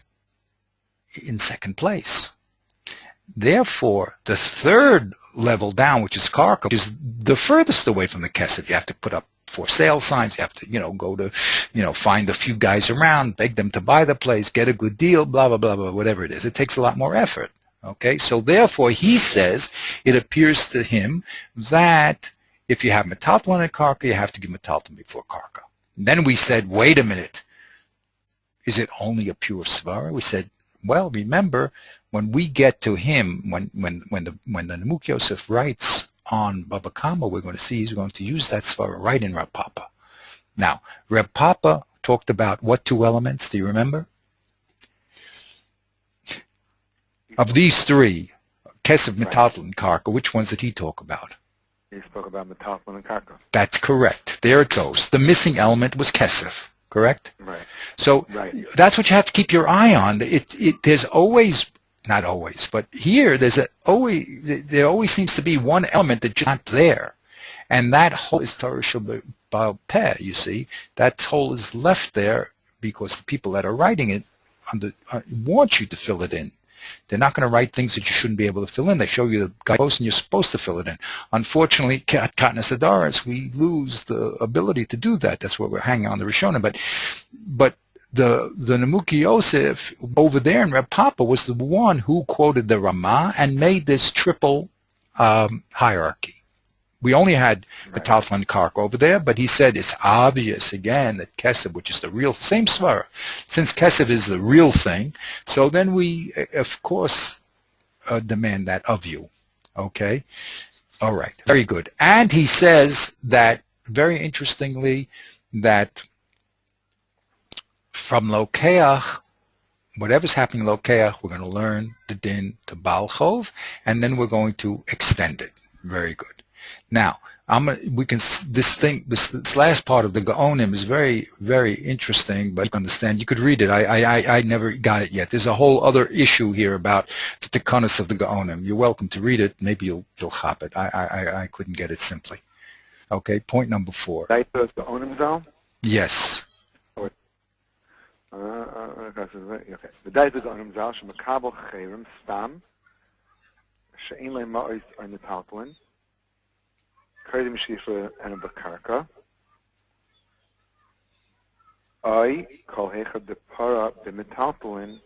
A: in second place. Therefore, the third level down, which is karka, is the furthest away from the kesef. You have to put up for sale signs. You have to, go to, find a few guys around, beg them to buy the place, get a good deal, blah, blah, blah, blah, whatever it is. It takes a lot more effort. Okay, so therefore he says it appears to him that if you have metaltalin and karka, you have to give metaltalin before karka. And then we said, wait a minute, is it only a pure svara? We said, well, remember, when we get to him, when the Namuk Yosef writes on Baba Kama, we're going to see he's going to use that svara right in Reb Papa. Now, Reb Papa talked about what two elements? Do you remember? Of these three, Kesef, Metaltalin, and Karka, which ones did he talk about?
B: He spoke about Metaltalin and Karka.
A: That's correct. There it goes. The missing element was Kesef, correct?
B: Right.
A: So that's what you have to keep your eye on. There's always, not always, but here there always seems to be one element that's just not there. And that whole is Torah Sheba'al Peh, you see. That whole is left there because the people that are writing it want you to fill it in. They're not going to write things that you shouldn't be able to fill in. They show you the guidepost and you're supposed to fill it in. Unfortunately, at Katnas Adaris, we lose the ability to do that. That's why we're hanging on the Rishonim. But the Namuki Yosef over there in Reb Papa was the one who quoted the Ramah and made this triple hierarchy. We only had Metaltalin and Karka over there, but he said it's obvious again that Kesef, which is the real, same svara, since Kesef is the real thing, so then we, of course, demand that of you. Okay? All right. Very good. And he says that, very interestingly, that from Lokeach, whatever's happening in Lokeach, we're going to learn the din to Baal Chov, and then we're going to extend it. Very good. Now, this last part of the Gaonim is very, very interesting, but you can understand, you could read it. I never got it yet. There's a whole other issue here about the Tikkunis of the Gaonim. You're welcome to read it. Maybe you'll hop it. I couldn't get it simply. Okay, point number 4. Yes.
B: Okay. The Daita Gaonim Zal, Shemakabel Chayrim Stam, She'en Le Ma'is on the Metaltalin, Kredim Shifa and a Bakarka. I call Hecha de Para de Metaltalin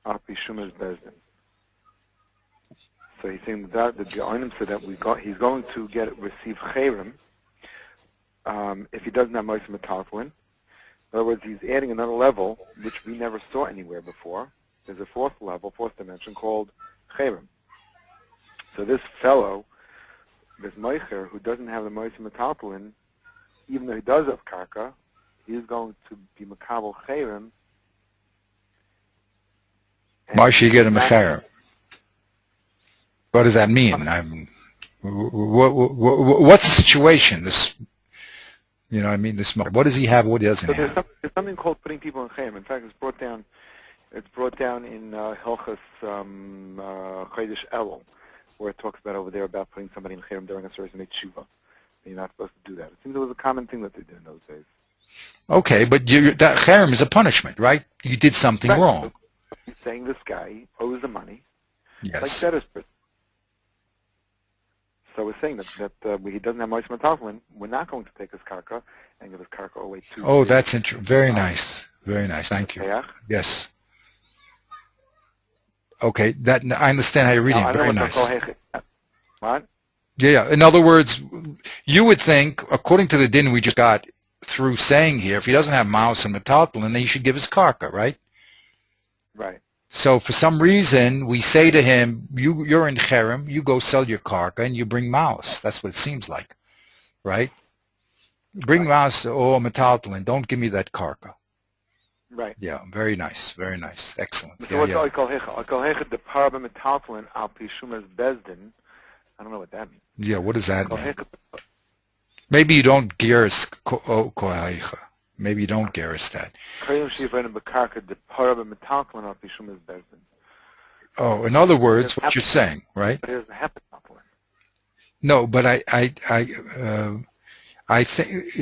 B: Api Shumas Bezdin. So he's saying that the Gaonim said that he's going to receive Chayrim if he doesn't have Mois Metaltalin. In other words, he's adding another level which we never saw anywhere before. There's a fourth level, fourth dimension called Chayrim. So this fellow, this Meicher, who doesn't have the Mois Metaltalin, even though he does have Karka, he's going to be Makabel Chayrim.
A: Why should he get a Mechayrim? What does that mean? What's the situation? This, you know, I mean, this. What does he have? What doesn't he have?
B: There's something called putting people in Chayrim. In fact, it's brought down It's brought down in Hilchas Chodesh Elul, where it talks about over there about putting somebody in cherem during a service and make tshuva. You're not supposed to do that. It seems it was a common thing that they did in those days.
A: Okay, but that cherem is a punishment, right? You did something wrong.
B: He's saying this guy owes the money,
A: Yes.
B: like debtor's prison. So we're saying that he doesn't have Moishe Metaltalin. We're not going to take his karka and give his karka away to.
A: Oh, that's interesting. Very nice. Very nice. Thank you.
B: Payach.
A: Yes. Okay, that I understand how you're reading.
B: Now,
A: Very nice.
B: What?
A: Yeah. In other words, you would think, according to the din we just got through saying here, if he doesn't have mouse and metaltalin, then he should give his karka, right?
B: Right.
A: So for some reason, we say to him, you're in cherem, you go sell your karka, and you bring mouse. That's what it seems like, right? Bring mouse or metaltalin. Don't give me that karka.
B: Right.
A: Yeah, very nice, very nice, excellent.
B: So what's I call hecha the parba metaltalin al pishumas bezdin. I don't know what that means.
A: Yeah, what does that mean? Maybe you don't geras kohecha. Maybe you don't geras that. Oh, in other words, what you're saying, right? No, but I think.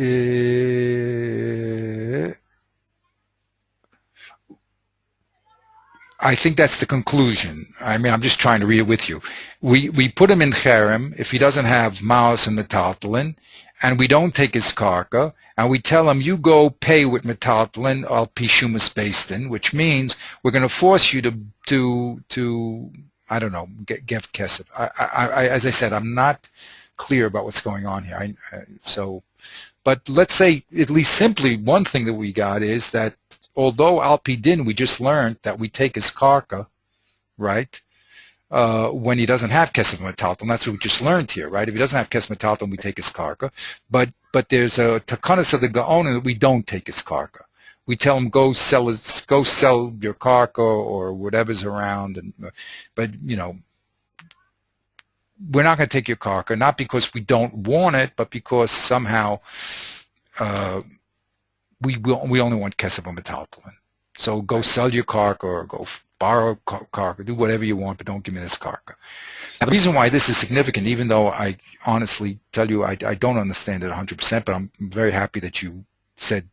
A: I think that's the conclusion. I mean, I'm just trying to read it with you. We put him in cherem if he doesn't have mouse and metaltalin, and we don't take his karka, and we tell him, you go pay with metaltalin al pishumas bastin, which means we're going to force you to I don't know, get kesef. As I said, I'm not clear about what's going on here. But let's say, at least simply, one thing that we got is that although al pi din we just learned that we take his karka, right, when he doesn't have kesef metaltalin. That's what we just learned here, right? If he doesn't have kesef metaltalin, we take his karka. But there's a takanas of the gaonim that we don't take his karka. We tell him go sell your karka or whatever's around, but you know, we're not going to take your karka, not because we don't want it, but because somehow we only want kesef metaltalin. So go sell your karka or go borrow karka, do whatever you want, but don't give me this karka. Now, the reason why this is significant, even though I honestly tell you I don't understand it 100%, but I'm very happy that you said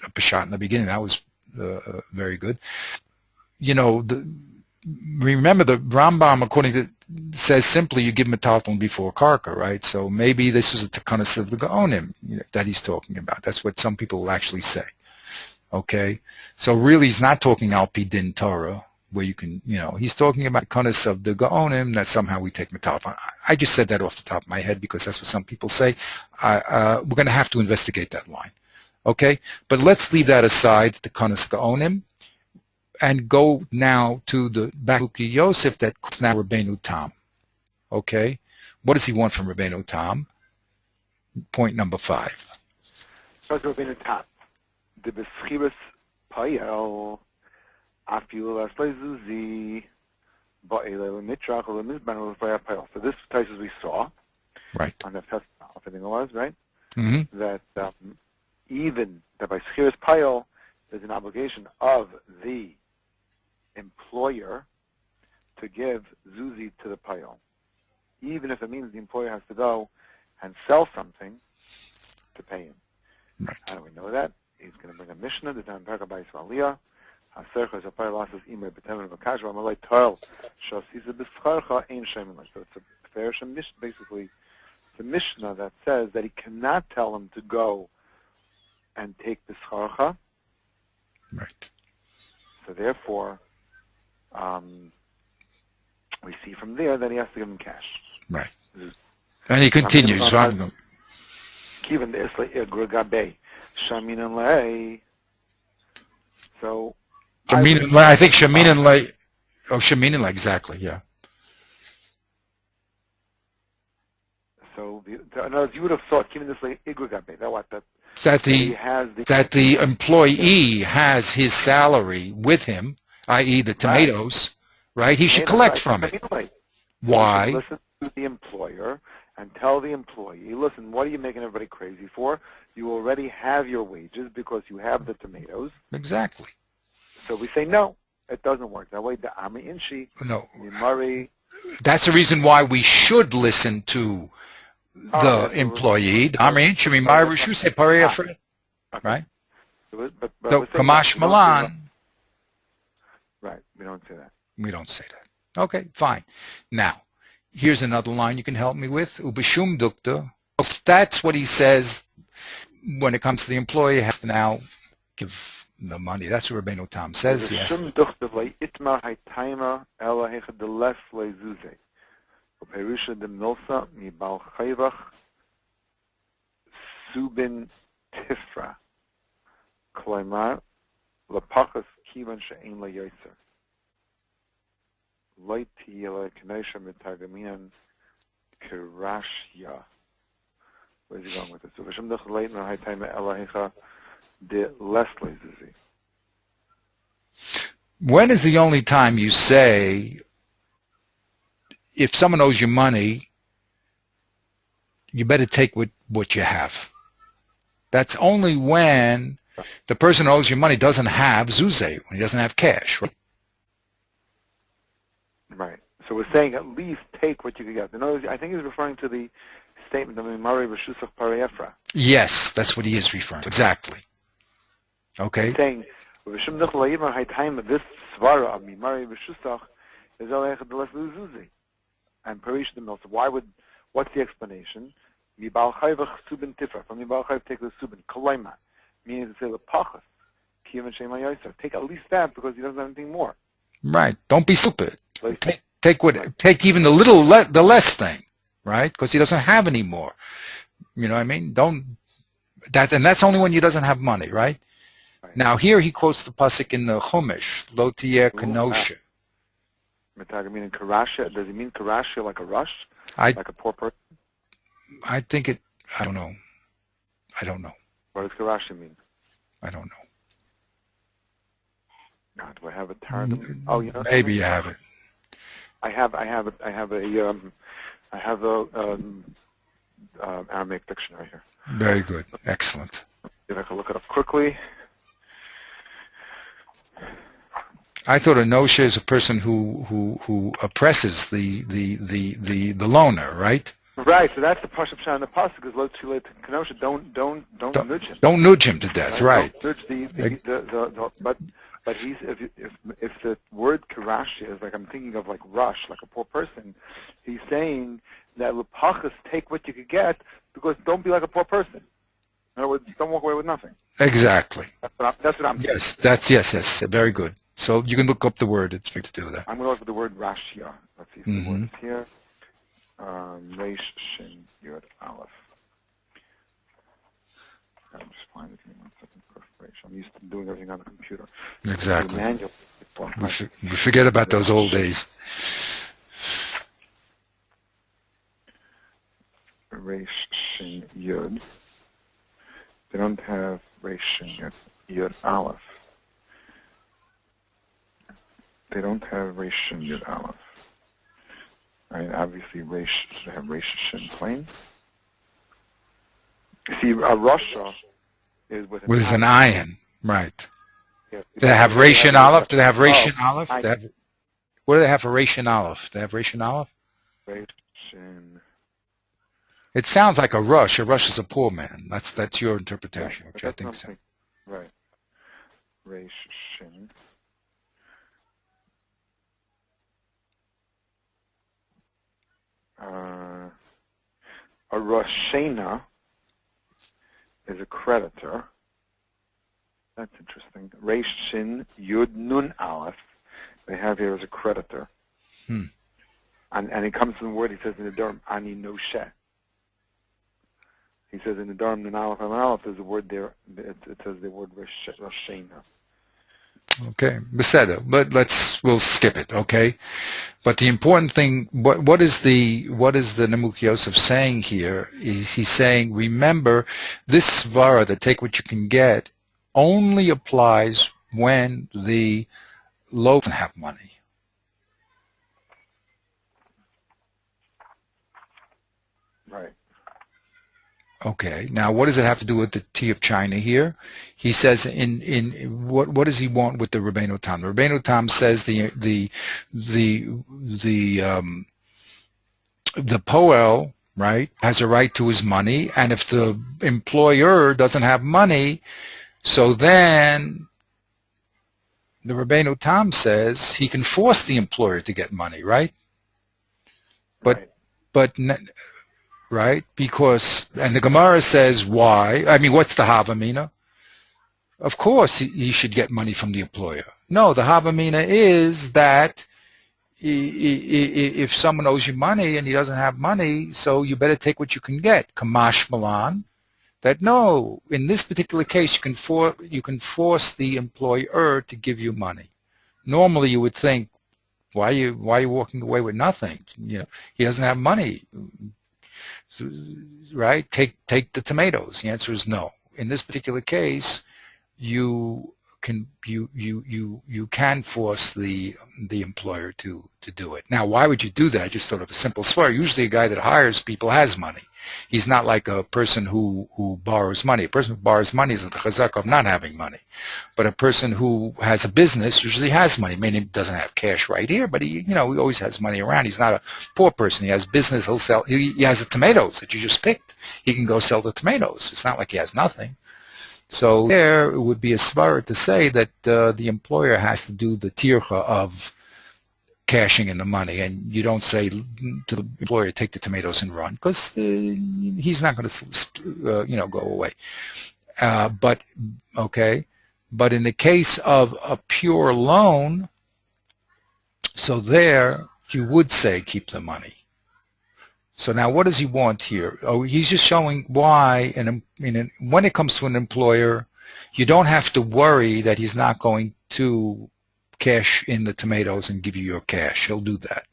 A: a peshat in the beginning. That was very good. You know, remember the Rambam, according to, says simply you give metaltalin before karka, right? So maybe this is a takanas of the gaonim that he's talking about. That's what some people will actually say. Okay, so really he's not talking al pi din Torah, where you can, you know, he's talking about takanas of the gaonim that somehow we take metaltalin. I just said that off the top of my head because that's what some people say. We're going to have to investigate that line. Okay, but let's leave that aside, the takanas gaonim, and go now to the Baruki Yosef that's now Rabbeinu Tam. Okay? What does he want from Rabbeinu Tam? Point number 5.
B: Rabbeinu Tam. The Beschiris Payel Afilu Laslei Zuzi Ba'ele Mitrach or Mizban Payel. So this place as we saw,
A: right,
B: on the test, I think it was, right?
A: Mm-hmm.
B: That even that by Beschiris Payel, there's an obligation of the employer to give Zuzi to the payal, even if it means the employer has to go and sell something to pay him.
A: Right.
B: How do we know that? He's going to bring a Mishnah, the Tan Perka by Ismailia. Hasercha is a payal lasses imay betemen v'kash v'amalei toil shasiza b'scharcha ein shemin. So it's a fair Mishnah, basically. It's a Mishnah that says that he cannot tell him to go and take the scharcha.
A: Right.
B: So therefore, we see from there that he has to give him cash.
A: Right. And he continues.
B: Kivan Isla Igragabe. Shamin and Lay. So
A: I think Shamin and Lay. Oh, Shamin and Lay, exactly, yeah.
B: So in other words, you would have thought Kivan Isla Igragabe.
A: That the employee has his salary with him, i.e. the tomatoes, right? He should collect from it. Why?
B: Listen to the employer and tell the employee, listen, what are you making everybody crazy for? You already have your wages because you have the tomatoes.
A: Exactly.
B: So we say no. it doesn't work that way. The Ami Inshi,
A: No.
B: Mimari.
A: That's the reason why we should listen to the employee. Right?
B: But
A: So, Kamash Malan.
B: Right, we don't say that.
A: We don't say that. Okay, fine. Now, here's another line you can help me with. Ubishum dukta. That's what he says when it comes to the employee. He has to now give the money. That's what Rabbeinu Tam says. Yes.
B: Subin tifra. Kloimar lapachas kivan she'en la yoser. Loiti la knesha mitagamian kirashya. Where's he going with this? So v'shem dech leit mer haytayma elahecha de lesle zuzi.
A: When is the only time you say, if someone owes you money, you better take what you have? That's only when the person who owes you money doesn't have zuzeh, when he doesn't have cash. Right?
B: Right. So we're saying at least take what you can get. In other words, I think he's referring to the statement of Mimari Reshusach Parayefra.
A: Yes, that's what he is referring to. Exactly. Okay.
B: He's saying, this svara of Mimari Reshusach is Alechad Deles Zuzi. And Parish the Milsa. What's the explanation? Mibal Chayvach Subin Tifra. From Mibal Chayv take the Subin. Kalaima. Meaning to say the Pachas. Kivan Shema Yosef. Take at least that because he doesn't have anything more.
A: Right. Don't be stupid. Take even the the less thing, right? Because he doesn't have any more. You know what I mean? And that's only when he doesn't have money, right? Now here he quotes the pasuk in the Chumash, Lo Tiyeh Kenosha.
B: Meaning Karasha. Does he mean Karasha like a rush? Like a poor person?
A: I think I don't know.
B: What does Karasha mean?
A: I don't know.
B: God, do I have a targum? Oh, you know.
A: Maybe you have it.
B: I have a Aramaic dictionary here.
A: Very good. Excellent.
B: If I can look it up quickly.
A: I thought a nosha is a person who oppresses the loaner, right?
B: Right. So that's the pasuk pshat in the pasuk is lo too late to kenosha. Don't nudge him.
A: Don't nudge him to death, right?
B: Don't nudge but he's if the word karashi is like I'm thinking of like rush, like a poor person, he's saying that lepachas take what you could get because don't be like a poor person. In other words, don't walk away with nothing.
A: Exactly.
B: That's what I'm saying.
A: Yes. Very good. So you can look up the word. It's big to do that.
B: I'm going to look at the word rashia. Let's see if the word is here. Reish Shin Yud Aleph. I'm just finding it. Give me 1 second. I'm used to doing everything on the computer.
A: Exactly. We forget about those old days.
B: Reish Shin Yud. They don't have Reish Shin Yud Aleph. They don't have Reish Shin Yud Aleph. Right, obviously, Reish should have Reish Shin plain. See, a Rasha is with
A: an iyun, right? Yeah. Do they have Reish and Aleph? Do they have Reish and Aleph? What do they have for Reish and Aleph? Do they have Reish and Aleph?
B: Reish Shin.
A: It sounds like a rush. A rush is a poor man. That's your interpretation, which I think so.
B: Right. Reish Shin. A Roshena is a creditor. That's interesting. Reish Shin Yud Nun Aleph. They have here as a creditor. And it comes from the word, he says in the Durham, Ani Noshe. He says in the Durham Nun Aleph and Aleph, there's a word there, it says the word Roshena.
A: Okay, beseder, but we'll skip it, okay? But the important thing, what is the Nemuk Yosef saying here? He's saying, remember, this svara, that take what you can get, only applies when the low doesn't have money.
B: Right.
A: Okay. Now, what does it have to do with the tea of China here? He says what does he want with the Rabbeinu Tam? The Rabbeinu Tam says the poel, right, has a right to his money, and if the employer doesn't have money, so then the Rabbeinu Tam says he can force the employer to get money, right?
B: Right.
A: But right? Because, and the Gemara says why? I mean, what's the Havamina? Of course he should get money from the employer. No, the Havamina is that if someone owes you money and he doesn't have money, so you better take what you can get. Kamash Malan. That no, in this particular case, you can force the employer to give you money. Normally, you would think, why are you walking away with nothing? You know, he doesn't have money. Right? Take the tomatoes. The answer is no. In this particular case, you can force the employer to do it. Now, why would you do that? Just sort of a simple story. Usually, a guy that hires people has money. He's not like a person who borrows money. A person who borrows money is the chazak of not having money. But a person who has a business usually has money. Meaning he doesn't have cash right here, but he always has money around. He's not a poor person. He has business. He'll sell. He has the tomatoes that you just picked. He can go sell the tomatoes. It's not like he has nothing. So there it would be a svara to say that the employer has to do the tircha of cashing in the money, and you don't say to the employer, take the tomatoes and run, because he's not going to go away. But in the case of a pure loan, so there you would say keep the money. So now what does he want here? Oh, he's just showing why when it comes to an employer, you don't have to worry that he's not going to cash in the tomatoes and give you your cash. He'll do that.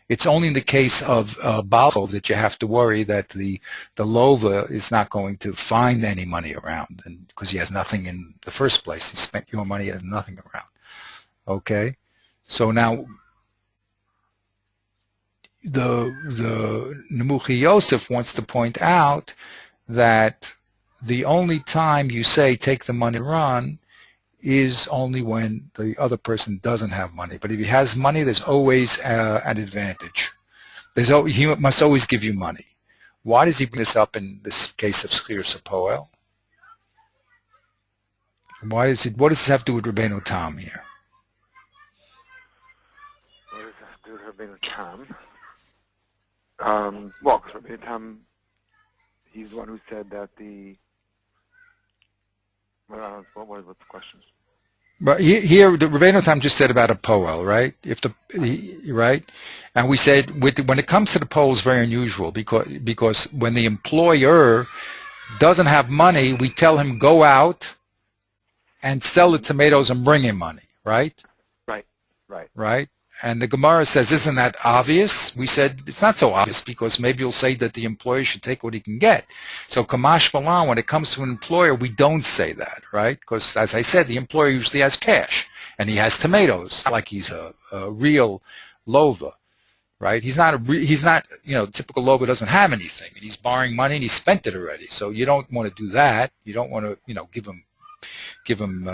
A: It's only in the case of Balov that you have to worry that the lova is not going to find any money around, and because he has nothing in the first place. He spent your money, he has nothing around. Okay? So now the Nemuchi Yosef wants to point out that the only time you say take the money and run is only when the other person doesn't have money. But if he has money, there's always an advantage. He must always give you money. Why does he bring this up in this case of Schir Sapoel? What does this have to do with Rabbeinu Tam here?
B: What does that have to do with Rabbeinu Tam? Well, because Rabbeinu Tam, he's the one who said that what's the question?
A: But here, the Rabbeinu Tam just said about a poel, right? Right, and we said when it comes to the poel, it's very unusual because when the employer doesn't have money, we tell him go out and sell the tomatoes and bring him money, right? Right. And the Gemara says, isn't that obvious? We said, it's not so obvious because maybe you'll say that the employer should take what he can get. So Kamash Malan, when it comes to an employer, we don't say that, right? Because as I said, the employer usually has cash and he has tomatoes. It's not like he's a real lova, right? He's not, typical lova doesn't have anything. And he's borrowing money and he spent it already. So you don't want to do that. You don't want to, give him,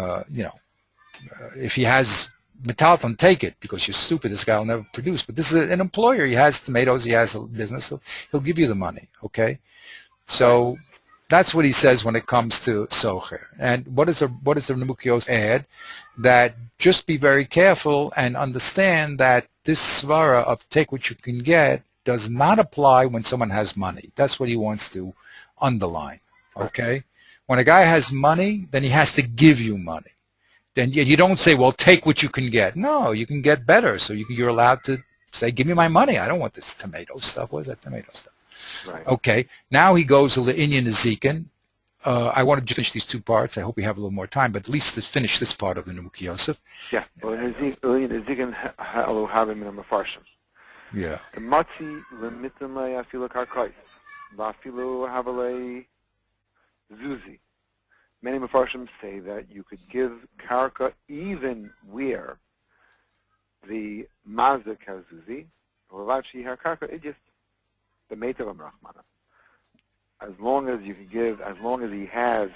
A: if he has Metalton, take it because you're stupid. This guy will never produce. But this is an employer. He has tomatoes. He has a business. So he'll give you the money. Okay, so that's what he says when it comes to socher. And what does the Nemuchios add? That just be very careful and understand that this svara of take what you can get does not apply when someone has money. That's what he wants to underline. Okay, when a guy has money, then he has to give you money. Then you don't say, well, take what you can get. No, you can get better. So you're allowed to say, give me my money. I don't want this tomato stuff. What is that tomato stuff?
B: Right.
A: Okay. Now he goes to the iyun Ezekin. I wanted to finish these two parts. I hope we have a little more time, but at least to finish this part of the Nemuchi Yosef.
B: Yeah. Well, in Ezekin, halo havim in mafarshim.
A: Yeah.
B: The matzi lemitim le afilu karkais, vafilu havale zuzi. Many Mefarshim say that you could give karka even where the mazik has zuzi, or vachi har karka, it just the metav rachmana. as long as he has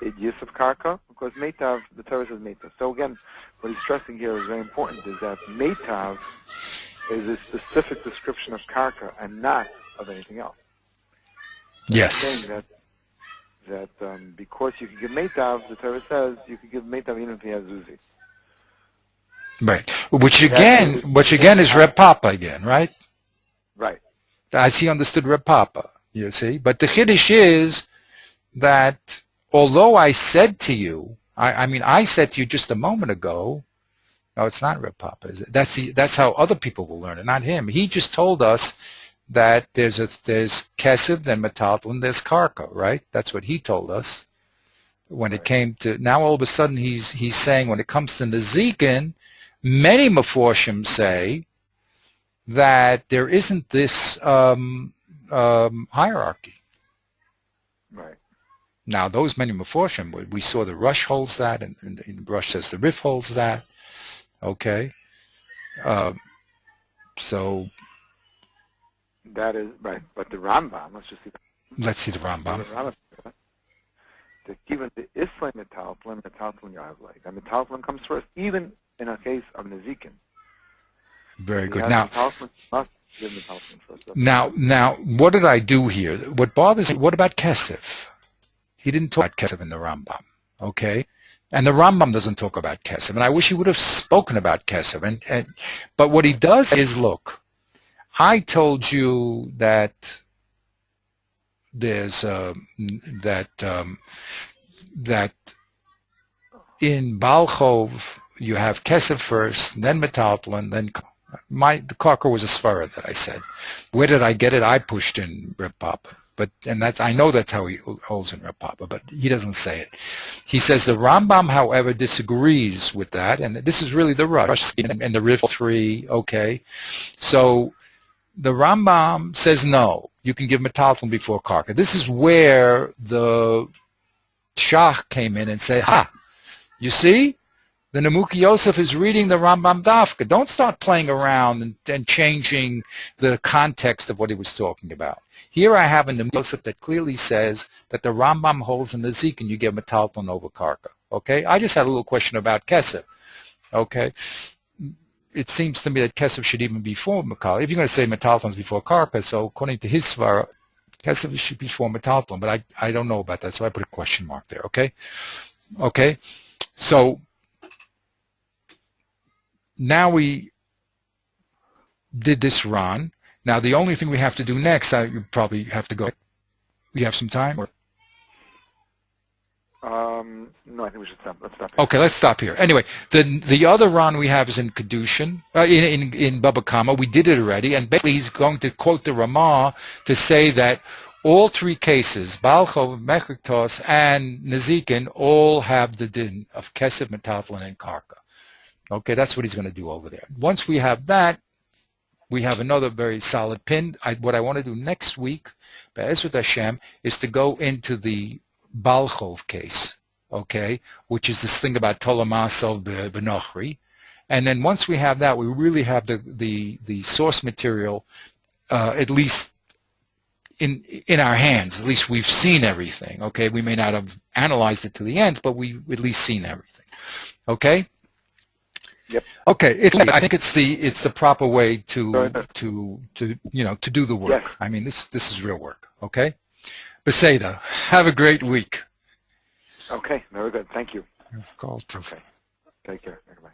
B: Yisuf Karka, because Meitav, the Torah says Meitav. So again, what he's stressing here is very important, is that Meitav is a specific description of Karka and not of anything else. So
A: Yes.
B: he's saying that because you can give Meitav, the Torah says you can give Meitav even if he has Zuzi.
A: Right. Which again is Reb Papa again, right?
B: Right.
A: As he understood Reb Papa, you see. But the Chiddush is that although I said to you, I said to you just a moment ago, no, it's not Reb Papa. That's how other people will learn it, not him. He just told us that there's Kesef, then Metaltal, there's Karka, right? That's what he told us. When it came to, now all of a sudden he's saying when it comes to Nezikin, many Meforshim say that there isn't this hierarchy.
B: Right.
A: Now, those many Meforshim, we saw the Rush holds that, and Rush says the Rif holds that. Okay. So.
B: That is right. But the Rambam,
A: Let's see the Rambam.
B: Even the Islam metaltalin Yazlik. And metaltalin comes first, even in a case of Nezikin.
A: Very good.
B: Now, must give metaltalin first.
A: Now, what did I do here? What bothers me? What about Kesef? He didn't talk about Kesef in the Rambam. Okay, and the Rambam doesn't talk about Kesef, and I wish he would have spoken about Kesef. But what he does is, look, I told you that there's that in Balchov you have Kesef first, then Metaltalin, then the Karka was a svara that I said. Where did I get it? I pushed in Reb Papa, I know that's how he holds in Reb Papa, but he doesn't say it. He says the Rambam, however, disagrees with that, and this is really the Rush and the Rif 3. Okay, so the Rambam says no. You can give Metaltalin before Karka. This is where the Shah came in and said, ha, you see? The Nemuki Yosef is reading the Rambam Dafka. Don't start playing around and changing the context of what he was talking about. Here I have a Nemuki Yosef that clearly says that the Rambam holds in the Zik and you give Metaltalin over Karka. Okay? I just had a little question about Kesef. Okay? It seems to me that Kesef should even be before Makal. If you're going to say Metaltalin before Karka, so according to his svara, Kesef should be before Metaltalin, but I don't know about that, so I put a question mark there, okay? Okay, so now we did this run. Now the only thing we have to do next, you probably have to go. You have some time? Or?
B: No, I think we should stop. Let's stop here.
A: Okay, let's stop here. Anyway, the other Ron we have is in Kedushin, in Baba Kama. We did it already, and basically he's going to quote the Ramah to say that all three cases, Balchov, Mechiktos, and Nezikin, all have the din of Kesef, Metaltalin, and Karka. Okay, that's what he's going to do over there. Once we have that, we have another very solid pin. What I want to do next week, Be'ezrat Hashem, is to go into the Balchov case, okay, which is this thing about Tolamasov Benochri. And then once we have that, we really have the source material, at least in our hands. At least we've seen everything, okay? We may not have analyzed it to the end, but we've at least seen everything, okay?
B: Yep.
A: Okay, I think it's the proper way to do the work.
B: Yes.
A: I mean, this is real work, okay? Beseda, have a great week.
B: Okay, very good. Thank you.
A: Okay.
B: Take care. Bye.